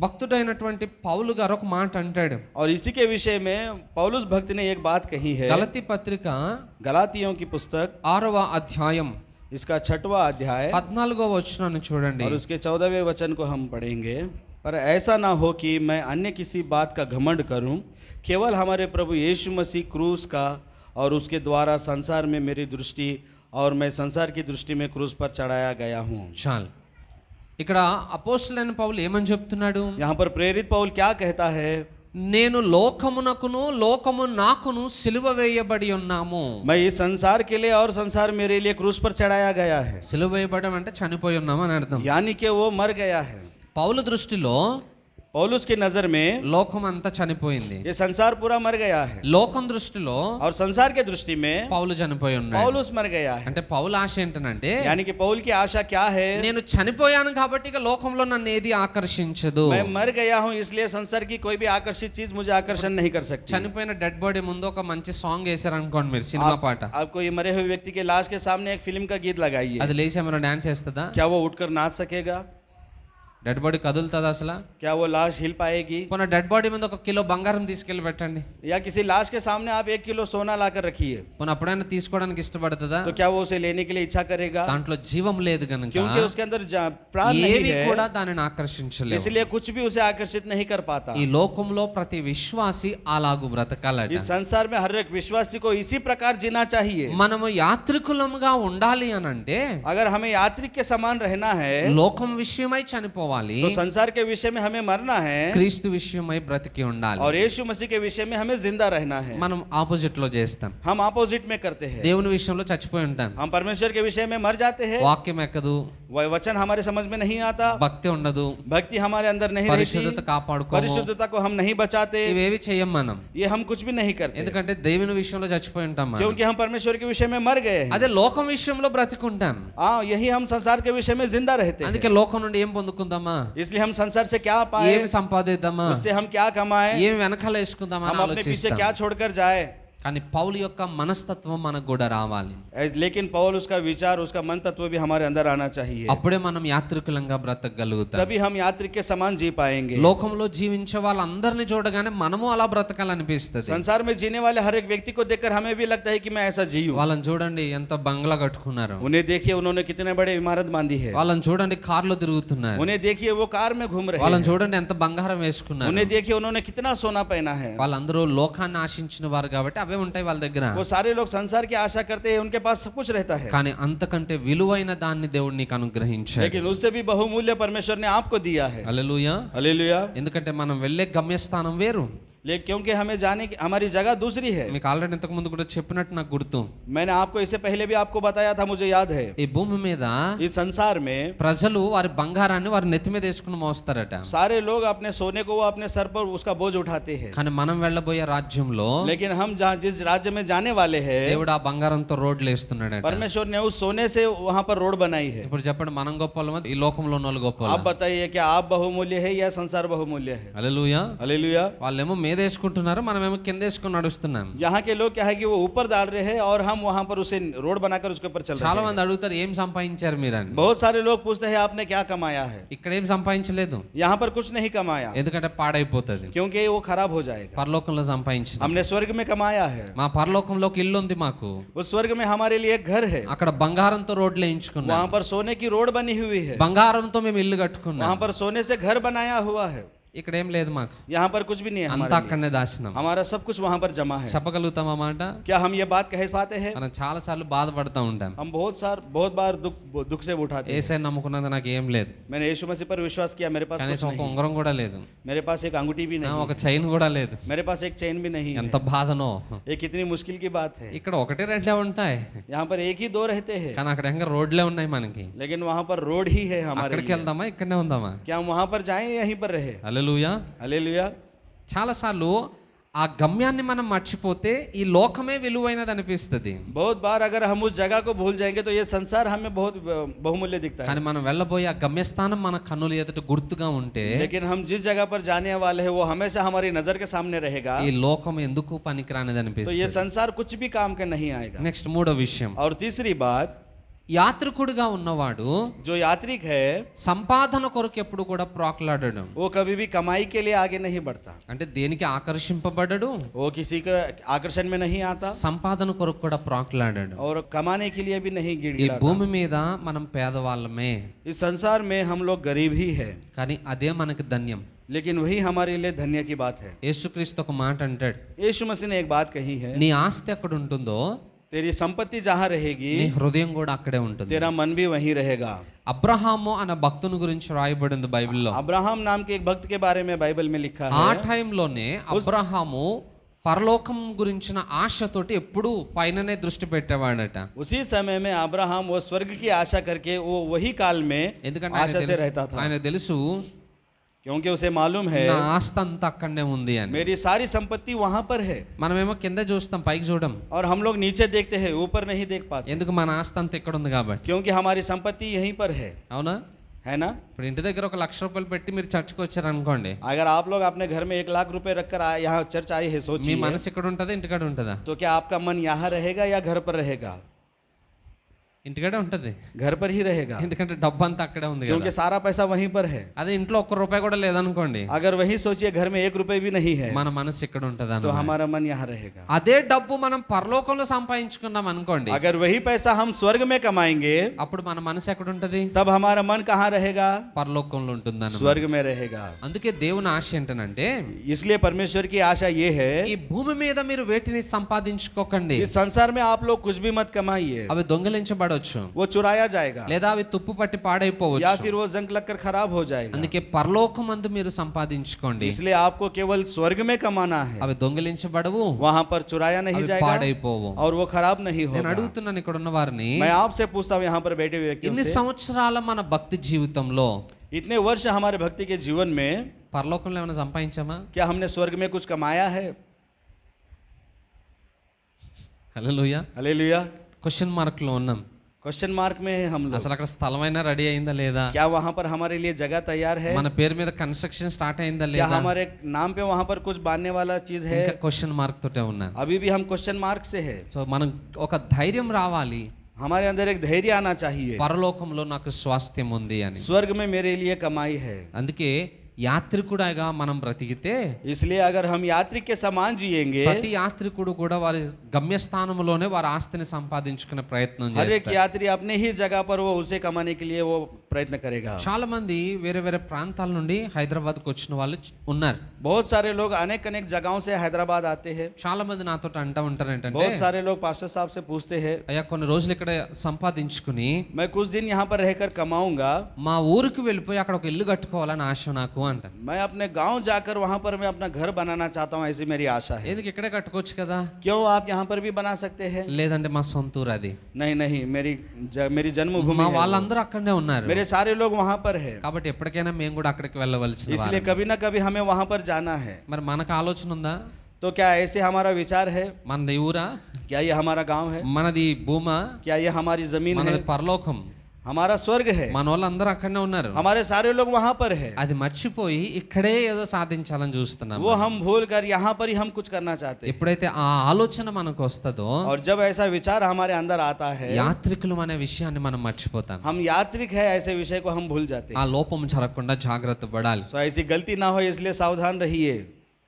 భక్తుడైనటువంటి పౌలు గారు ఒక మాట అంటాడు. और इसी के विषय में पौलुस भक्त ने एक बात कही है. గలతీ పత్రిక गलातियों की पुस्तक 6వ అధ్యాయం इसका 6वां अध्याय 14వ వచనాన్ని చూడండి. और उसके 14वें वचन को हम पढ़ेंगे. पर ऐसा ना हो कि मैं अन्य किसी बात का घमंड करूं, केवल हमारे प्रभु यीशु मसीह क्रूस का और उसके द्वारा संसार में मेरी दृष्टि और मैं संसार की दृष्टि में क्रूस पर चढ़ाया गया हूं. చాలు. ఇక్కడ అపోస్తలుడైన పౌలు ఏమని చెప్తున్నాడు? यहाँ पर प्रेरित पौल क्या कहता है? నేను లోకమునకును లోకము నాకును సిలువ వేయబడి ఉన్నాము. मैं इस संसार के लिए और संसार मेरे लिए क्रूस पर चढ़ाया गया है. సిలువ వేయబడడం అంటే చనిపోయి ఉన్నాము అని అర్థం. यानी कि वो मर गया है. పౌలు దృష్టిలో पौलुस की नजर में లోకం అంతా చనిపోయింది. ये संसार पूरा मर गया है లోకం దృష్టిలో और संसार के दृष्टि में పౌలు చనిపోయి ఉన్నాడు. पौलुस मर गया है। అంటే పౌలు ఆశ ఏంటనంటే, यानी कि पौल की आशा क्या है? నేను చనిపోయాను కాబట్టి ఇక లోకంలో నన్ను ఏది ఆకర్షించదు. मैं मर गया हूँ इसलिए संसार की कोई भी आकर्षित चीज मुझे आकर्षण नहीं कर सकती। చనిపోయిన డెడ్ బాడీ ముందు ఒక మంచి సాంగ్ వేసారు అనుకోండి మీరు, సినిమా పాట. आपको ये मरे हुए व्यक्ति के लाश के सामने एक फिल्म का गीत लगाइए, అది లేచి ఏమైనా డాన్స్ చేస్తుందా? क्या वो उठकर नाच सकेगा? డెడ్ బాడీ కదులుతుందా అసలు? क्या वो लाश हिल पाएगी? పోనీ డెడ్ బాడీ మీద 1 కిలో బంగారం తీసుకెళ్లి పెట్టండి, या किसी लाश के सामने आप 1 किलो सोना लाकर रखिए, పోనీ అప్పుడైనా తీసుకోవడానికి ఇష్టపడుతుందా? तो क्या वो उसे लेने के लिए इच्छा करेगा? దాంట్లో జీవం లేదు కనుక क्योंकि उसके अंदर प्राण नहीं ఏవి है, కూడా దానిని ఆకర్షించలేవు. इसलिए कुछ भी उसे आकर्षित नहीं कर पाता। ఈ లోకంలో ప్రతి విశ్వాసి అలాగు బ్రతకాలట. इस संसार में हर एक विश्वासी को इसी प्रकार जीना चाहिए। మనము యాత్రికులముగా ఉండాలి అనంటే अगर हमें यात्री के समान रहना है లోకం విషయమై చనిపోవాలి, तो संसार के विषय में हमें मरना है క్రీస్తు విషయమై బ్రతికి ఉండాలి. और यीशु मसीह के विषय में हमें जिंदा रहना है। మనం ఆపోజిట్ లో చేస్తాం. हम अपोजिट में करते हैं, దేవుని విషయంలో చచ్చిపోయి ఉంటాం, हम परमेश्वर के विषय में मर जाते हैं, వాక్యం ఎక్కదు, वह वचन हमारे समझ में नहीं आता, భక్తి ఉండదు, भक्ति हमारे अंदर नहीं रहती, పరిశుద్ధత కాపాడుకోము, परिशुद्धता को हम नहीं बचाते, ఇవేవి చెయ్యం మనం. ये हम कुछ भी नहीं करते ఎందుకంటే దేవుని విషయంలో చచ్చిపోయి ఉంటాం మనం. क्योंकि हम परमेश्वर के विषय में मर गए हैं। అదే లోకం విషయంలో బ్రతికుంటాం. हाँ, यही हम संसार के विषय में जिंदा रहते हैं। అందుకే లోకం నుండి ఏం పొందుకుందామా, इसलिए हम संसार से क्या पाए, ఏమి సంపాదిద్దామా, उससे हम क्या कमाए, ఏమి వెనకాల వేసుకుందామా हम అని अपने पीछे ఆలోచిస్తాం. क्या छोड़कर जाए। కానీ పౌలు యొక్క మనస్తత్వం మనకు కూడా రావాలి. लेकिन पौल उसका विचार, उसका मन तत्व भी हमारे अंदर आना चाहिए, అప్పుడే మనం యాత్రికులంగా బ్రతకగలుగుతాం. तभी हम यात्री के समान जी पाएंगे। లోకంలో జీవించే వాళ్ళందరినీ చూడగానే మనము అలా బ్రతకాలనిపిస్తుంది. संसार में जीने वाले हर एक व्यक्ति को देखकर हमें भी लगता है कि मैं ऐसा जीऊं। వాళ్ళని చూడండి ఎంత బంగ్లా కట్టుకున్నారు, उन्हें देखिए उन्होंने कितने बड़े इमारत बांधी है, వాళ్ళని చూడండి కార్లో తిరుగుతున్నారు, उन्हें देखिए वो कार में घूम रहे వాళ్ళని हैं, చూడండి ఎంత బంగారం వేసుకున్నారు. उन्हें देखिए उन्होंने कितना सोना पहना है। వాళ్ళందరూ లోకాన్ని ఆశించిన వారు కాబట్టి అవే ఉంటాయి వాళ్ళ దగ్గర. वो सारे लोग संसार की आशा करते हैं, उनके पास सब कुछ रहता है, కానీ అంతకంటే విలువైన దాన్ని దేవుడు నీకు అనుగ్రహించాడు. लेकिन उससे भी बहुमूल्य परमेश्वर ने आपको दिया है। హల్లెలూయా. हालेलुया। ఎందుకంటే మనం వెళ్ళే గమ్యస్థానం వేరు. लेकिन क्योंकि हमें जाने की हमारी जगह दूसरी है। మీకు ఆల్రెడీ ఇంతకు ముందు కూడా చెప్పినట్టు నాకు గుర్తు. मैंने आपको इससे पहले भी आपको बताया था, मुझे याद है। ఈ భూమి మీద इस संसार में ప్రజలు వారి బంగారాన్ని వారి నెత్తి మీద వేసుకుని మోస్తారట. सारे लोग अपने सोने को वो अपने सर पर उसका बोझ उठाते हैं, కానీ మనం వెళ్ళబోయే రాజ్యంలో लेकिन हम जहाँ जिस राज्य में जाने वाले हैं, దేవుడు ఆ బంగారంతో రోడ్లు వేస్తున్నాడట. परमेश्वर ने उस सोने से वहाँ पर रोड बनाई है। ఇప్పుడు చెప్పండి, మనం గొప్పలమా ఈ లోకంలో ఉన్న వాళ్ళు आप గొప్ప? बताइए क्या आप बहुमूल्य है या संसार बहुमूल्य है? హల్లెలూయా. हालेलुया। వాళ్ళేమో మీద వేసుకుంటున్నారు, మనమేమో కింద వేసుకుని నడుస్తున్నాం. यहाँ के लोग क्या है कि वो ऊपर डाल रहे हैं और हम वहाँ पर उसे रोड बनाकर उसके ऊपर चल रहे చాలా हैं। మంది అడుగుతారు ఏం సంపాదించారు మీరని. बहुत सारे लोग पूछते हैं आपने क्या कमाया है? ఇక్కడ ఏం సంపాదించలేదు, यहाँ पर कुछ नहीं कमाया, ఎందుకంటే పాడైపోతుంది. क्योंकि वो खराब हो जाएगा। పరలోకంలో సంపాదించిన हमने स्वर्ग में कमाया है, మా పరలోకంలో ఒక ఇల్లు ఉంది మాకు, उस स्वर्ग में हमारे लिए एक घर है, అక్కడ బంగారంతో రోడ్లు వేయించుకున్నాం, वहाँ पर सोने की रोड बनी हुई है, బంగారంతో మేము ఇల్లు కట్టుకున్నాం. वहाँ पर सोने से घर बनाया हुआ है। ఇక్కడ ఏం లేదు మాకు, यहाँ पर कुछ भी नहीं है అంతా हमारे लिए। అక్కడనే దాచినాం. हमारा सब कुछ वहाँ पर जमा है। చెప్పగలుగుతామా మాట? क्या हम ये बात कह पाते हैं? మనం చాలా సార్లు బాధపడుతూ ఉంటాం, हम बहुत बार दुख से उठाते हैं। ఏసై నమ్ముకున్నది నాకు ఏం లేదు, मैंने यीशु मसीह पर विश्वास किया, मेरे पास कुछ కనీసం ఒక नहीं, ఉంగరం కూడా లేదు, मेरे पास एक अंगूठी भी नहीं, ఒక చైన్ కూడా లేదు. मेरे पास एक चेन भी नहीं है। ఎంత బాధనో. ये कितनी मुश्किल की बात है। ఇక్కడ ఒకటే రెండే ఉంటాయి, यहाँ पर एक ही दो रहते हैं, కానీ అక్కడ ఇంకా రోడ్లే ఉన్నాయి మనకి. लेकिन वहाँ पर रोड ही है हमारे అక్కడికి लिए। వెళ్దామా ఇక్కడనే ఉందామా? क्या हम वहाँ पर जाएं या यहीं पर रहे? హల్లెలూయా. हालेलुया। చాలాసార్లు ఆ గమ్యాన్ని మనం మర్చిపోతే ఈ లోకమే విలువైనది అనిపిస్తుంది. बहुत बार अगर हम उस जगह को भूल जाएंगे तो ये संसार हमें बहुत बहुमूल्य दिखता है। కానీ మనం వెళ్ళబోయే ఆ గమ్యస్థానం మన కన్నుల ఎదుట గుర్తుగా ఉంటే लेकिन हम जिस जगह पर जाने वाले हैं वो हमेशा हमारी नजर के सामने रहेगा, ఈ లోకం ఎందుకు పనికిరానిది तो ये అనిపిస్తుంది. संसार कुछ भी काम का नहीं आएगा। నెక్స్ట్ మూడో విషయం, और तीसरी बात, యాత్రికుడిగా ఉన్నవాడు जो यात्रिक है సంపాదన కొరకు ఎప్పుడు కూడా ప్రాకులాడడు. वो कभी भी कमाई के लिए आगे नहीं बढ़ता, అంటే దేనికి ఆకర్షింపబడడు, वो किसी के आकर्षण में नहीं आता సంపాదన కొరకు కూడా ప్రాకులాడడు. और कमाने के लिए भी नहीं ఈ गिड़गिड़ाता। భూమి మీద మనం పేదవాళ్ళమే, इस संसार में हम लोग गरीब ही है, కానీ అదే మనకి ధన్యం. लेकिन वही हमारे लिए धन्य की बात है। యేసుక్రీస్తు ఒక మాట అంటాడు, यीशु मसीह ने एक बात कही है, నీ ఆస్తి ఎక్కడ ఉంటుందో तेरी संपत्ति जहाँ रहेगी నీ హృదయం కూడా అక్కడే ఉంటుంది. तेरा मन भी वहीं रहेगा। అబ్రహాము అనే భక్తుని గురించి రాయబడింది బైబిల్లో. अब्राहम नाम के एक भक्त के बारे में बाइबल में लिखा ఆ है। టైంలోనే అబ్రహాము పరలోకం గురించిన ఆశతోటి ఎప్పుడు పైననే దృష్టి పెట్టేవాడట. उसी समय में अब्राहम वो स्वर्ग की आशा करके वो वही काल में ఎందుకంటే आशा से रहता था, ఆయన తెలుసు क्योंकि उसे मालूम है నా ఆస్తి అంతా అక్కడనే ఉంది అని. मेरी सारी संपत्ति वहां पर है। మనమేమో కింద చూస్తాం, పైకి చూడం. और हम लोग नीचे देखते हैं, ऊपर नहीं देख पाते, ఎందుకు? మన ఆస్తి అంతా ఇక్కడ ఉంది కాబట్టి. क्योंकि हमारी संपत्ति यहीं पर है అవునా? ना? ఇప్పుడు ఇంటి దగ్గర 1 లక్ష రూపాయలు పెట్టి మీరు చర్చ్కి వచ్చారు అనుకోండి, अगर आप लोग अपने घर में 1 लाख रुपए रखकर यहाँ चर्च आए हैं, మీ सोचिए మనసు ఇక్కడ ఉంటుందా ఇంటికాడ ఉంటుందా? तो क्या आपका मन यहाँ रहेगा या घर पर रहेगा? ఇంటికాడే ఉంటది, घर पर ही रहेगा, ఎందుకంటే డబ్బు అంతా అక్కడే ఉంది కదా. क्योंकि सारा पैसा वहीं पर है। అదే ఇంట్లో 1 రూపాయి కూడా లేదనుకోండి, अगर वही सोचिए घर में 1 रुपए भी नहीं है, మన మనసు ఇక్కడ ఉంటది तो అన్నమాట. हमारा मन यहाँ रहेगा। అదే డబ్బు మనం పరలోకంలో సంపాదించుకున్నాం అనుకోండి, अगर वही पैसा हम स्वर्ग में कमाएंगे, అప్పుడు మన మనసు ఎక్కడ ఉంటది? तब हमारा मन कहाँ रहेगा? పరలోకంలో ఉంటుంది. स्वर्ग में रहेगा। అందుకే దేవుని ఆశ ఏంటనంటే, इसलिए परमेश्वर की आशा ये है, ఈ భూమి మీద మీరు వేటిని సంపాదించుకోకండి, इस संसार में आप लोग कुछ भी मत कमाइए, అవి దొంగిలించబడవచ్చు, वो चुराया जाएगा, లేదా అవి తుప్పు పట్టి या పాడైపోవచ్చు. फिर वो जंग लगकर खराब हो जाएगा। అందుకే పరలోకమందు మీరు సంపాదించుకోండి, इसलिए आपको केवल स्वर्ग में कमाना है, అవి దొంగిలించబడవు, वहां पर चुराया नहीं అవి जाएगा పాడైపోవు. और वो खराब नहीं నేను होगा। అడుగుతున్నాను ఇక్కడ ఉన్న వారిని, मैं आपसे पूछता हूँ यहाँ पर बैठे हुए व्यक्तियों ఇన్ని से, సంవత్సరాల మన భక్తి జీవితంలో इतने वर्ष हमारे भक्ति के जीवन में పరలోకంలో ఏమైనా సంపాదించామా? क्या हमने स्वर्ग में कुछ कमाया है? హల్లెలూయా. हालेलुया। క్వశ్చన్ మార్క్ లో ఉన్నాం. क्वेश्चन मार्क में है हम लोग। అసలు అక్కడ స్థలమైనా రెడీ అయిందా లేదా? क्या वहाँ पर हमारे लिए जगह तैयार है? మన పేరు మీద కన్స్ట్రక్షన్ స్టార్ట్ అయిందా क्या లేదా? हमारे नाम पे वहाँ पर कुछ बांधने वाला चीज है? ఇంకా క్వశ్చన్ మార్క్ తోటే ఉన్నా. अभी भी हम क्वेश्चन मार्क से है। సో మనం ఒక ధైర్యం రావాలి, हमारे अंदर एक धैर्य आना चाहिए, పరలోకంలో నాకు స్వాస్థ్యం ఉంది అని. स्वर्ग में मेरे लिए कमाई है। అందుకే యాత్రికుడిగా మనం బ్రతికితే, इसलिए अगर हम यात्री के समान जिएंगे, ప్రతి యాత్రికుడు కూడా వారి గమ్యస్థానంలోనే వారి ఆస్తిని సంపాదించుకునే ప్రయత్నం हर एक చేస్తారు. यात्री अपने ही जगह पर वो उसे कमाने के लिए वो प्रयत्न करेगा। చాలా మంది వేరే వేరే ప్రాంతాల నుండి హైదరాబాద్కు వచ్చిన వాళ్ళు ఉన్నారు. बहुत सारे लोग अनेक अनेक जगहों से हैदराबाद आते हैं। చాలా మంది నాతో అంటూ ఉంటారు ఏంటంటే, बहुत सारे लोग पास्टर साहब से पूछते हैं, అయ్యా కొన్ని రోజులు ఇక్కడ సంపాదించుకుని मैं कुछ दिन यहाँ पर रहकर कमाऊंगा, మా ఊరికి వెళ్ళిపోయి అక్కడ ఒక ఇల్లు కట్టుకోవాలని ఆశ నాకు అంట. मैं अपने गांव जाकर वहां पर मैं अपना घर बनाना चाहता हूँ, ऐसी मेरी आशा है। ఎందుకు ఇక్కడే కట్టుకోవచ్చు కదా? क्यों आप यहाँ पर भी बना सकते हैं? లేదంటే మా సొంత ఊరు అది, नहीं नहीं, मेरी जन्मभूमि మా है, వాళ్ళందరూ అక్కడనే ఉన్నారు. मेरे सारे लोग वहां पर है, కాబట్టి ఎప్పటికైనా మేము కూడా అక్కడికి వెళ్ళవలసింది. इसलिए कभी ना कभी हमें वहां पर जाना है। మరి మనకు ఆలోచన ఉందా? तो क्या ऐसे हमारा विचार है? మనది ఊరా? क्या ये हमारा गांव है? మనది భూమా? क्या ये हमारी जमीन है? మనది పరలోకం. हमारा स्वर्ग है, మన వాళ్ళందరూ అక్కడనే ఉన్నారు. हमारे सारे लोग वहां पर है। అది మర్చిపోయి ఇక్కడే ఏదో సాధించాలని చూస్తున్నాం. वो हम भूल कर यहाँ पर ही हम कुछ करना चाहते हैं। ఎప్పుడైతే ఆ ఆలోచన మనకు వస్తుందో, और जब ऐसा विचार हमारे अंदर आता है, యాత్రికులు అనే విషయాన్ని మనం మర్చిపోతాం. हम यात्रिक है ऐसे विषय को हम भूल जाते ఆ हैं। లోపం జరగకుండా జాగ్రత్త పడాలి. तो ऐसी गलती ना हो इसलिए सावधान रहिए।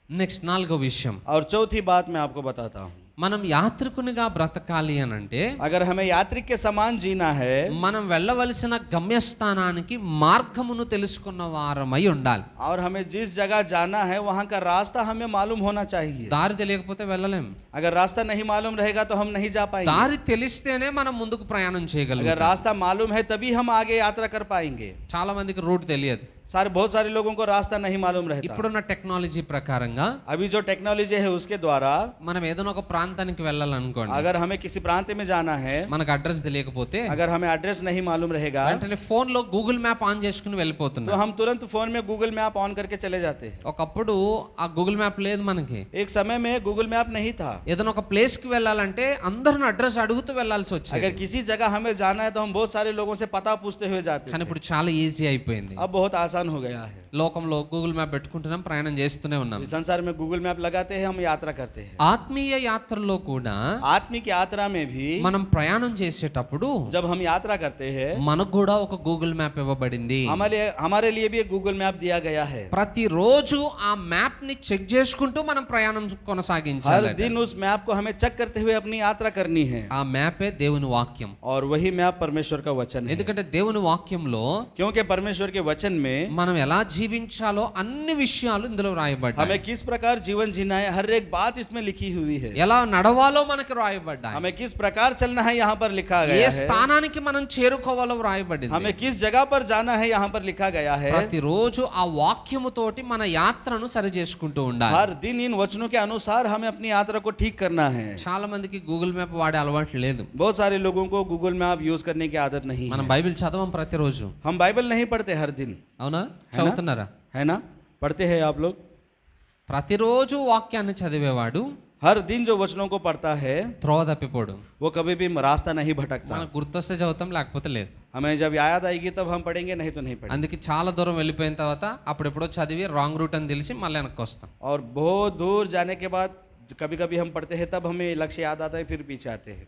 నెక్స్ట్ 4వ విషయం, और चौथी बात मैं आपको बताता हूँ, మనం యాత్రికునిగా బ్రతకాలి అని అంటే, अगर हमें यात्रिक के समान जीना है, మనం వెళ్ళవలసిన గమ్యస్థానానికి మార్గమును తెలుసుకున్న వారమై ఉండాలి. और हमें जिस जगह जाना है वहाँ का रास्ता हमें मालूम होना चाहिए। దారి తెలియకపోతే వెళ్ళలేం. अगर रास्ता नहीं मालूम रहेगा तो हम नहीं जा पाएंगे। దారి తెలిస్తేనే మనం ముందుకు ప్రయాణం अगर చేయగలుగుతాం. रास्ता मालूम है तभी हम आगे यात्रा कर पाएंगे। చాలా మందికి రూట్ తెలియదు. बहुत सारे लोगों को रास्ता नहीं मालूम रहता। ఇప్పుడున్న టెక్నాలజీ ప్రకారంగా अभी जो टेक्नोलॉजी है उसके द्वारा మనం ఏదైనా ఒక ప్రాంతానికి వెళ్ళాలనుకోండి, अगर हमें किसी प्रांत में जाना है, మనకు అడ్రస్ తెలియకపోతే अगर हमें एड्रेस नहीं मालूम रहेगा, వెంటనే ఫోన్ లో గూగుల్ మ్యాప్ ఆన్ చేసుకుని तो వెళ్ళిపోతున్నాం. हम तुरंत फोन में गूगल मैप ऑन करके चले जाते हैं। ఒకప్పుడు ఆ గూగుల్ మ్యాప్ లేదు మనకి. एक समय में गूगल मैप नहीं था। ఏదైనా ఒక ప్లేస్ కి వెళ్ళాలంటే అందరిని అడ్రస్ అడుగుతూ వెళ్ళాల్సి వచ్చేది. अगर किसी जगह हमें जाना है तो हम बहुत सारे लोगों से पता पूछते हुए जाते కానీ थे। ఇప్పుడు చాలా ఈజీ అయిపోయింది. अब बहुत आसान हो गया है। లోకంలో గూగుల్ మ్యాప్ పెట్టుకుంటున్నాం, ప్రయాణం చేస్తూనే ఉన్నాం. इस संसार में गूगल मैप लगाते हैं, हम यात्रा करते हैं। ఆత్మీయ యాత్రలో కూడా आत्मिक यात्रा में भी మనం ప్రయాణం చేసేటప్పుడు जब हम यात्रा करते हैं, మనకు కూడా ఒక గూగుల్ మ్యాప్ ఇవ్వబడింది. हमारे लिए भी एक गूगल मैप दिया गया है। ప్రతిరోజు ఆ మ్యాప్ ని చెక్ చేసుకుంటూ మనం ప్రయాణం हर కొనసాగించాలి. दिन उस मैप को हमें चेक करते हुए अपनी यात्रा करनी है। ఆ మ్యాపే దేవుని వాక్యం. और वही मैप परमेश्वर का वचन है। ఎందుకంటే దేవుని వాక్యంలో क्योंकि परमेश्वर के वचन में మనం ఎలా జీవించాలో అన్ని విషయాలు ఇందులో రాయబడ్డాయి. हमें किस प्रकार जीवन जीना है, हर एक बात इसमें लिखी हुई है। ఎలా నడవాలో మనకి రాయబడ్డాయి. हमें किस प्रकार चलना है यहाँ पर लिखा ఏ गया है। స్థానానికి మనం చేరుకోవాలో రాయబడింది. हमें किस जगह पर जाना है यहाँ पर लिखा गया है। ప్రతిరోజు ఆ వాక్యముతోటి మన యాత్రను సరి చేసుకుంటూ ఉండాలి. हर दिन इन वचनों के अनुसार हमें अपनी यात्रा को ठीक करना है। చాలా మందికి గూగుల్ మ్యాప్ వాడే అలవాటు లేదు. बहुत सारे लोगों को गूगल मैप यूज करने की आदत नहीं మనం है। బైబిల్ చదవం ప్రతిరోజు, हम बाइबल नहीं पढ़ते हर दिन, అవునా? చదువుతున్నారా? है ना? पढ़ते हैं आप लोग? ప్రతిరోజు వాక్యాన్ని చదివేవాడు हर दिन जो वचनों को पढ़ता है త్రోవ తప్పిపోడు. वो कभी भी रास्ता नहीं भटकता। మనకు గుర్తొస్తే చదువుతాం, లేకపోతే లేదు. हमें जब याद आएगी तब हम पढ़ेंगे, नहीं तो नहीं पढ़ेंगे। అందుకే చాలా దూరం వెళ్ళిపోయిన తర్వాత అప్పుడెప్పుడో చదివి రాంగ్ రూట్ అని తెలిసి మళ్ళీ వెనక్కి వస్తాం. और बहुत दूर जाने के बाद कभी कभी हम पढ़ते हैं तब हमें लक्ष्य याद आता है, फिर पीछे आते हैं।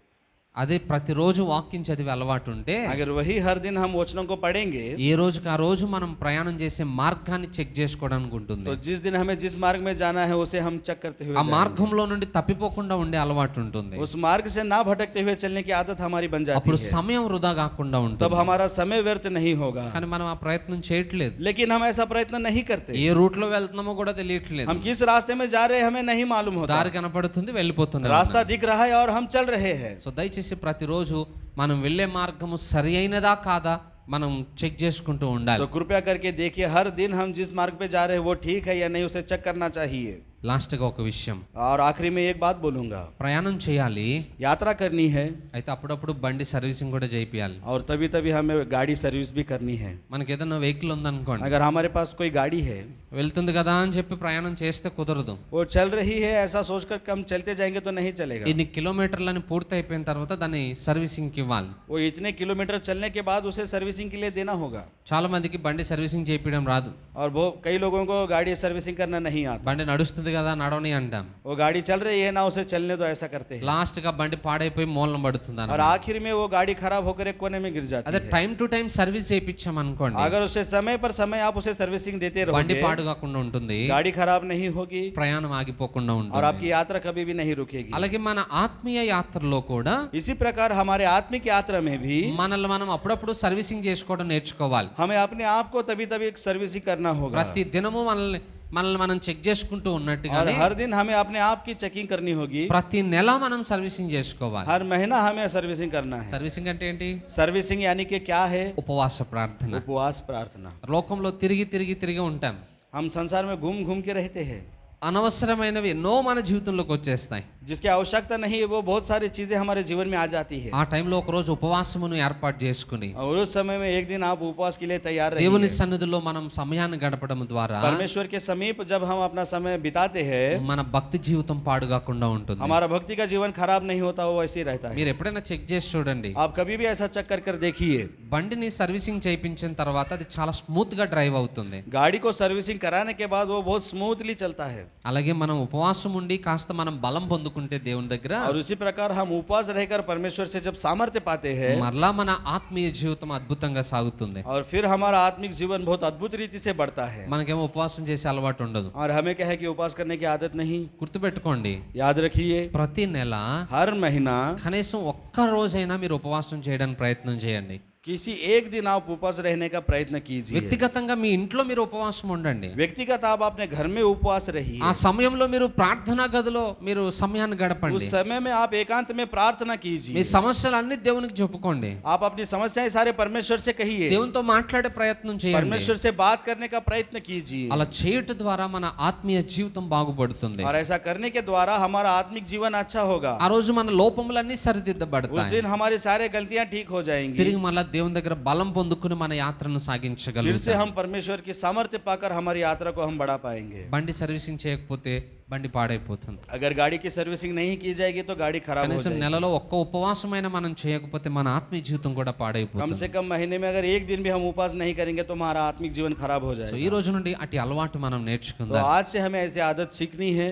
అదే ప్రతిరోజు వాక్యం చదివే అలవాటు ఉంటే अगर वही हर दिन हम वचनों को पढ़ेंगे ఏ రోజుకి ఆ రోజు మనం ప్రయాణం చేసే మార్గాన్ని చెక్ చేసుకోవడానికి ఉంటుంది. तो जिस दिन हमें जिस मार्ग में जाना है उसे हम चेक करते हुए ఆ మార్గంలో నుండి తప్పిపోకుండా ఉండే అలవాటు ఉంటుంది. उस मार्ग से ना भटकते हुए चलने की आदत हमारी बन जाती అప్పుడు है। సమయం వృధా కాకుండా तब ఉంటుంది. हमारा समय व्यर्थ नहीं होगा। కానీ మనం ఆ ప్రయత్నం చేయట్లేదు. लेकिन हम ऐसा प्रयत्न नहीं करते। ఏ రూట్ లో వెళ్తున్నామో కూడా తెలియట్లేదు. हम किस रास्ते में जा रहे हैं हमें नहीं मालूम होता। దారి కనపడుతుంది, వెళ్ళిపోతుంది. रास्ता दिख रहा है और हम चल रहे हैं। సో దయచేసి ప్రతిరోజు మనం వెళ్ళే మార్గము సరి అయినదా కాదా మనం చెక్ చేసుకుంటూ ఉండాలి. तो कृपया करके देखिए हर दिन हम जिस मार्ग पे जा रहे हैं वो ठीक है या नहीं, उसे चेक करना चाहिए। లాస్ట్ గా ఒక విషయం, और आखिरी में एक बात बोलूंगा, ప్రయాణం చేయాలి, यात्रा करनी है అయితే అప్పుడప్పుడు బండి సర్వీసింగ్ కూడా చేయాలి. और तभी तभी हमें गाड़ी सर्विस भी करनी है। మనకి ఏదైనా వెహికల్ ఉందనుకోండి, अगर हमारे पास कोई गाड़ी है వెళ్తుంది కదా అని చెప్పి ప్రయాణం చేస్తే కుదరదు. वो चल रही है ऐसा सोचकर हम चलते जाएंगे तो नहीं चलेगा। ఇన్ని కిలోమీటర్లని పూర్తి అయిపోయిన తర్వాత దాన్ని సర్వీసింగ్ కి ఇవ్వాలి. वो इतने किलोमीटर चलने के बाद उसे सर्विसिंग के लिए देना होगा। చాలా మందికి బండి సర్వీసింగ్ చేయడం రాదు. और वो कई लोगों को गाड़ी सर्विसिंग करना नहीं आता। బండి నడుస్తుంది కదా నడవని అంటాం. वो गाड़ी चल रही है ना उसे चलने दो ऐसा करते हैं। లాస్ట్ గా బండి పాడైపోయి మూలన పడుతుంది और आखिर में वो गाड़ी खराब होकर एक कोने में गिर जाती అదే है। టైం టు టైం సర్వీస్ చేయించాం అనుకోండి, अगर उसे समय पर समय आप उसे सर्विसिंग देते బండి रहोगे పాడు కాకుండా ఉంటుంది, गाड़ी खराब नहीं होगी ప్రయాణం ఆగిపోకుండా और ఉంటుంది. आपकी यात्रा कभी भी नहीं रुकेगी। అలాగే మన ఆత్మీయ యాత్రలో కూడా इसी प्रकार हमारे आत्मिक यात्रा में भी మనల్ని మనం అప్పుడప్పుడు సర్వీసింగ్ చేసుకోవడం నేర్చుకోవాలి. हमें अपने आप को तभी तभी सर्विसिंग करना होगा। ప్రతి దినము మనల్ని మనం చెక్ చేసుకుంటూ और ఉన్నట్టుగానే हर दिन हमें अपने आप की चेकिंग करनी होगी। ప్రతి నెల మనం సర్వీసింగ్ చేసుకోవాలి. हर महीना हमें सर्विसिंग करना है। సర్వీసింగ్ అంటే ఏంటి? सर्विसिंग यानी कि क्या है? ఉపవాస ప్రార్థన. उपवास प्रार्थना। లోకంలో తిరిగి తిరిగి తిరిగి ఉంటాం. हम संसार में घूम घूम के रहते हैं, అనవసరమైనవి ఎన్నో మన జీవితంలోకి వచ్చేస్తాయి. जिसकी आवश्यकता नहीं है वो बहुत सारी चीजें हमारे जीवन में आ जाती है। ఆ టైంలో ఒక రోజు ఉపవాసమును ఏర్పాటు చేసుకుని और उस समय में एक दिन आप उपवास के लिए तैयार దేవుని रहिए। సన్నిధిలో మనం సమయాన్ని గడపడం ద్వారా परमेश्वर के समीप जब हम अपना समय बिताते हैं మన భక్తి జీవితం పాడుగాకుండా ఉంటుంది. हमारा भक्ति का जीवन खराब नहीं होता, वो वैसे ही रहता है। మీరు ఎప్పుడైనా చెక్ చేసి చూడండి, आप कभी भी ऐसा चेक कर देखिए, బండిని సర్వీసింగ్ చేయించిన తర్వాత అది చాలా స్మూత్ గా డ్రైవ్ అవుతుంది. गाड़ी को सर्विसिंग कराने के बाद वो बहुत स्मूथली चलता है। అలాగే మనం ఉపవాసం ఉండి కాస్త మనం బలం పొందుకుంటే దేవుని దగ్గర और उसी प्रकार हम उपवास रहकर परमेश्वर से जब सामर्थ्य पाते हैं మరలా మన ఆత్మీయ జీవితం అద్భుతంగా సాగుతుంది. और फिर हमारा आत्मिक जीवन बहुत अद्भुत रीति से बढ़ता है। మనకేమో ఉపవాసం చేసే అలవాటు ఉండదు. और हमें क्या है कि उपवास करने की आदत नहीं। గుర్తుపెట్టుకోండి, याद रखिए ప్రతి నెల हर महीना కనీసం ఒక్క రోజైనా మీరు ఉపవాసం చేయడానికి ప్రయత్నం చేయండి. किसी एक दिन आप उपवास रहने का प्रयत्न कीजिए। వ్యక్తిగతంగా మీ ఇంట్లో మీరు ఉపవాసం ఉండండి. व्यक्तिगत आप अपने घर में उपवास रहिए। ఆ సమయంలో మీరు ప్రార్థనా గదిలో మీరు సమయాన్ని उस గడపండి. समय में आप एकांत में प्रार्थना మీ कीजिए। సమస్యలన్నీ దేవునికి చెప్పుకోండి. आप अपनी समस्याएं सारे परमेश्वर से कहिए, దేవునితో మాట్లాడే ప్రయత్నం చేయండి. परमेश्वर से बात करने का प्रयत्न कीजिए। అలా చేయటం ద్వారా మన ఆత్మీయ జీవితం బాగుపడుతుంది. और ऐसा करने के द्वारा हमारा आत्मिक जीवन अच्छा होगा। ఆ రోజు మన లోపములన్నీ उस సరిదిద్దబడతాయి. दिन हमारी सारे गलतियां ठीक हो जाएंगी। తిరిగి మళ్ళా దేవుని దగ్గర బలం పొందుకుని మన యాత్రను फिर से సాగించగలుగుతాం. हम परमेश्वर की सामर्थ्य पाकर हमारी यात्रा को हम बढ़ा पाएंगे। బండి సర్వీసింగ్ చేయకపోతే బండి పాడైపోతుంది. अगर गाड़ी की सर्विसिंग नहीं की जाएगी तो गाड़ी खराब हो కనీసం जाएगी। నెలలో ఒక్క ఉపవాసమైన మనం చేయకపోతే మన ఆత్మీయ జీవితం కూడా कम పాడైపోతుంది. से कम महीने में अगर एक दिन भी हम उपवास नहीं करेंगे तो हमारा आत्मिक जीवन खराब हो సో जाएगा। ఈ రోజు నుండి అటు అలవాటు మనం तो నేర్చుకుందాం. आज से हमें ऐसी आदत सीखनी है।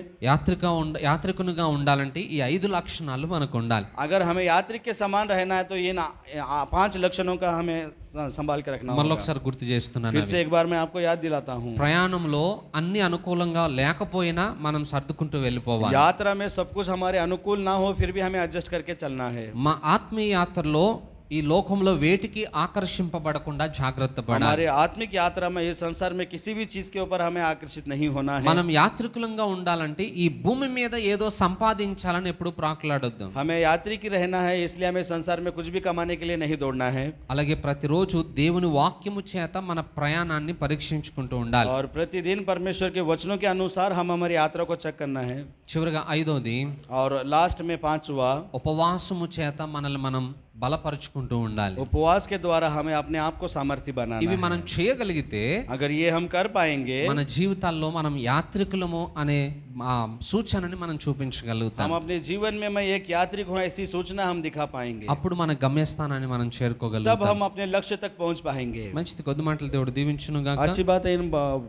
యాత్రికునిగా ఉండాలంటే ఈ 5 లక్షణాలు మనకు ఉండాలి. अगर हमें यात्रिक के समान रहना है तो ये 5 लक्षणों का हमें संभाल के रखना మళ్ళీ होगा। ఒకసారి గుర్తు చేస్తున్నాను. फिर से एक बार मैं आपको याद दिलाता हूँ, ప్రయాణంలో అన్ని అనుకూలంగా లేకపోయినా మనం సర్దుకుంటూ వెళ్ళిపోవాలి. यात्रा में सब कुछ हमारे अनुकूल ना हो फिर भी हमें एडजस्ट करके चलना है। మా ఆత్మీయ యాత్రలో ఈ లోకంలో వేటికి ఆకర్షింపబడకుండా జాగ్రత్త పడాలి. हमारे आत्मिक यात्रा में इस संसार में किसी भी चीज के ऊपर हमें आकर्षित नहीं होना है। మనం యాత్రికులంగా ఉండాలంటే ఈ భూమి మీద ఏదో సంపాదించాలని ఎప్పుడు ప్రాకులాడొద్దు. हमें यात्री की रहना है, इसलिए हमें संसार में कुछ भी कमाने के लिए नहीं दौड़ना है। అలాగే ప్రతిరోజు దేవుని వాక్యము చేత మన ప్రయాణాన్ని పరీక్షించుకుంటూ ఉండాలి. और प्रतिदिन परमेश्वर के वचनों के अनुसार हम हमारी यात्रा को चेक करना है। చివరిగా ఐదోది, और लास्ट में पांचवा, ఉపవాసము చేత మనల్ని మనం బలపరుచుకుంటూ ఉండాలి. उपवास के द्वारा हमें अपने आप को सामर्थ्य बनाना ఇవి है. మనం చేయగలిగితే अगर ये हम कर पाएंगे, మన జీవితాల్లో మనం యాత్రికులము అనే ఆ సూచనని మనం చూపించగలుగుతాం. हम अपने जीवन में मैं एक यात्री हूँ ऐसी सूचना हम दिखा पाएंगे. అప్పుడు మన గమ్యస్థానాన్ని మనం तब చేరుకోగలుగుతాం. हम अपने लक्ष्य तक पहुंच पाएंगे. మంచిది, కొద్ది మాటలు దేవుడు దీవించును గాక. अच्छी बात है, इन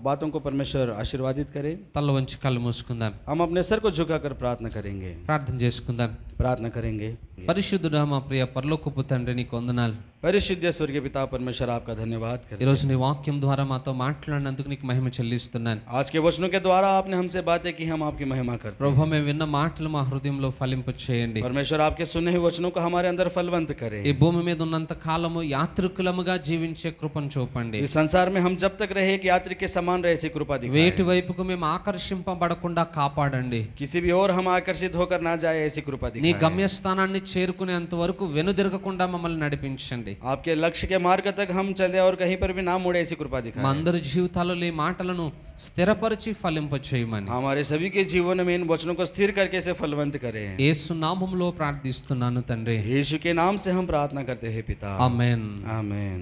बातों को परमेश्वर आशीर्वादित करे. తల్ల వంచి కళ్ళు మూసుకుందాం, हम अपने सर को झुकाकर प्रार्थना करेंगे. ప్రార్థన చేసుకుందాం. प्रार्थना करेंगे. పరిశుద్ధుడా మా ప్రియ పరలోకపు తండ్రి, నీకు వందనాలు. परिशुद्ध स्वर्गीय पिता परमेश्वर आपका धन्यवाद करें. ఈరోజు నీ వాక్యం ద్వారా మాతో మాట్లాడినందుకు నీకు మహిమ చెల్లిస్తున్నాను. आज के वचनों के द्वारा आपने हमसे बातें की, हम आपकी महिमा करते हैं. ప్రభు, మేము విన్న మాటలు మా హృదయంలో ఫలింప చేయండి. परमेश्वर आपके सुने हुए वचनों को हमारे अंदर फलवंत करें. ఈ భూమి మీద ఉన్నంత కాలము యాత్రికులముగా జీవించే కృపను చూపండి. इस संसार में हम जब तक रहे एक यात्री के समान रहे, ऐसी कृपा दिखाएं. వేటి వైపుకు మేము ఆకర్షింపబడకుండా కాపాడండి. किसी भी और हम आकर्षित होकर ना जाए, ऐसी कृपा నీ दिखाएं. గమ్యస్థానాన్ని చేరుకునేంత వరకు వెనుదిరగకుండా మమ్మల్ని నడిపించండి. आपके लक्ष्य के मार्ग तक हम चले और कहीं पर भी ना मुड़े, ऐसी कृपा మా दिखाएं. అందరి జీవితాలలో ఈ మాటలను స్థిరపరిచి ఫలింప చేయమని हमारे सभी के जीवन में इन वचनों को स्थिर करके इसे फलवंत करें. యేసు నామములో ప్రార్థిస్తున్నాను తండ్రి. यीशु के नाम से हम प्रार्थना करते हैं पिता. ఆమేన్. आमीन.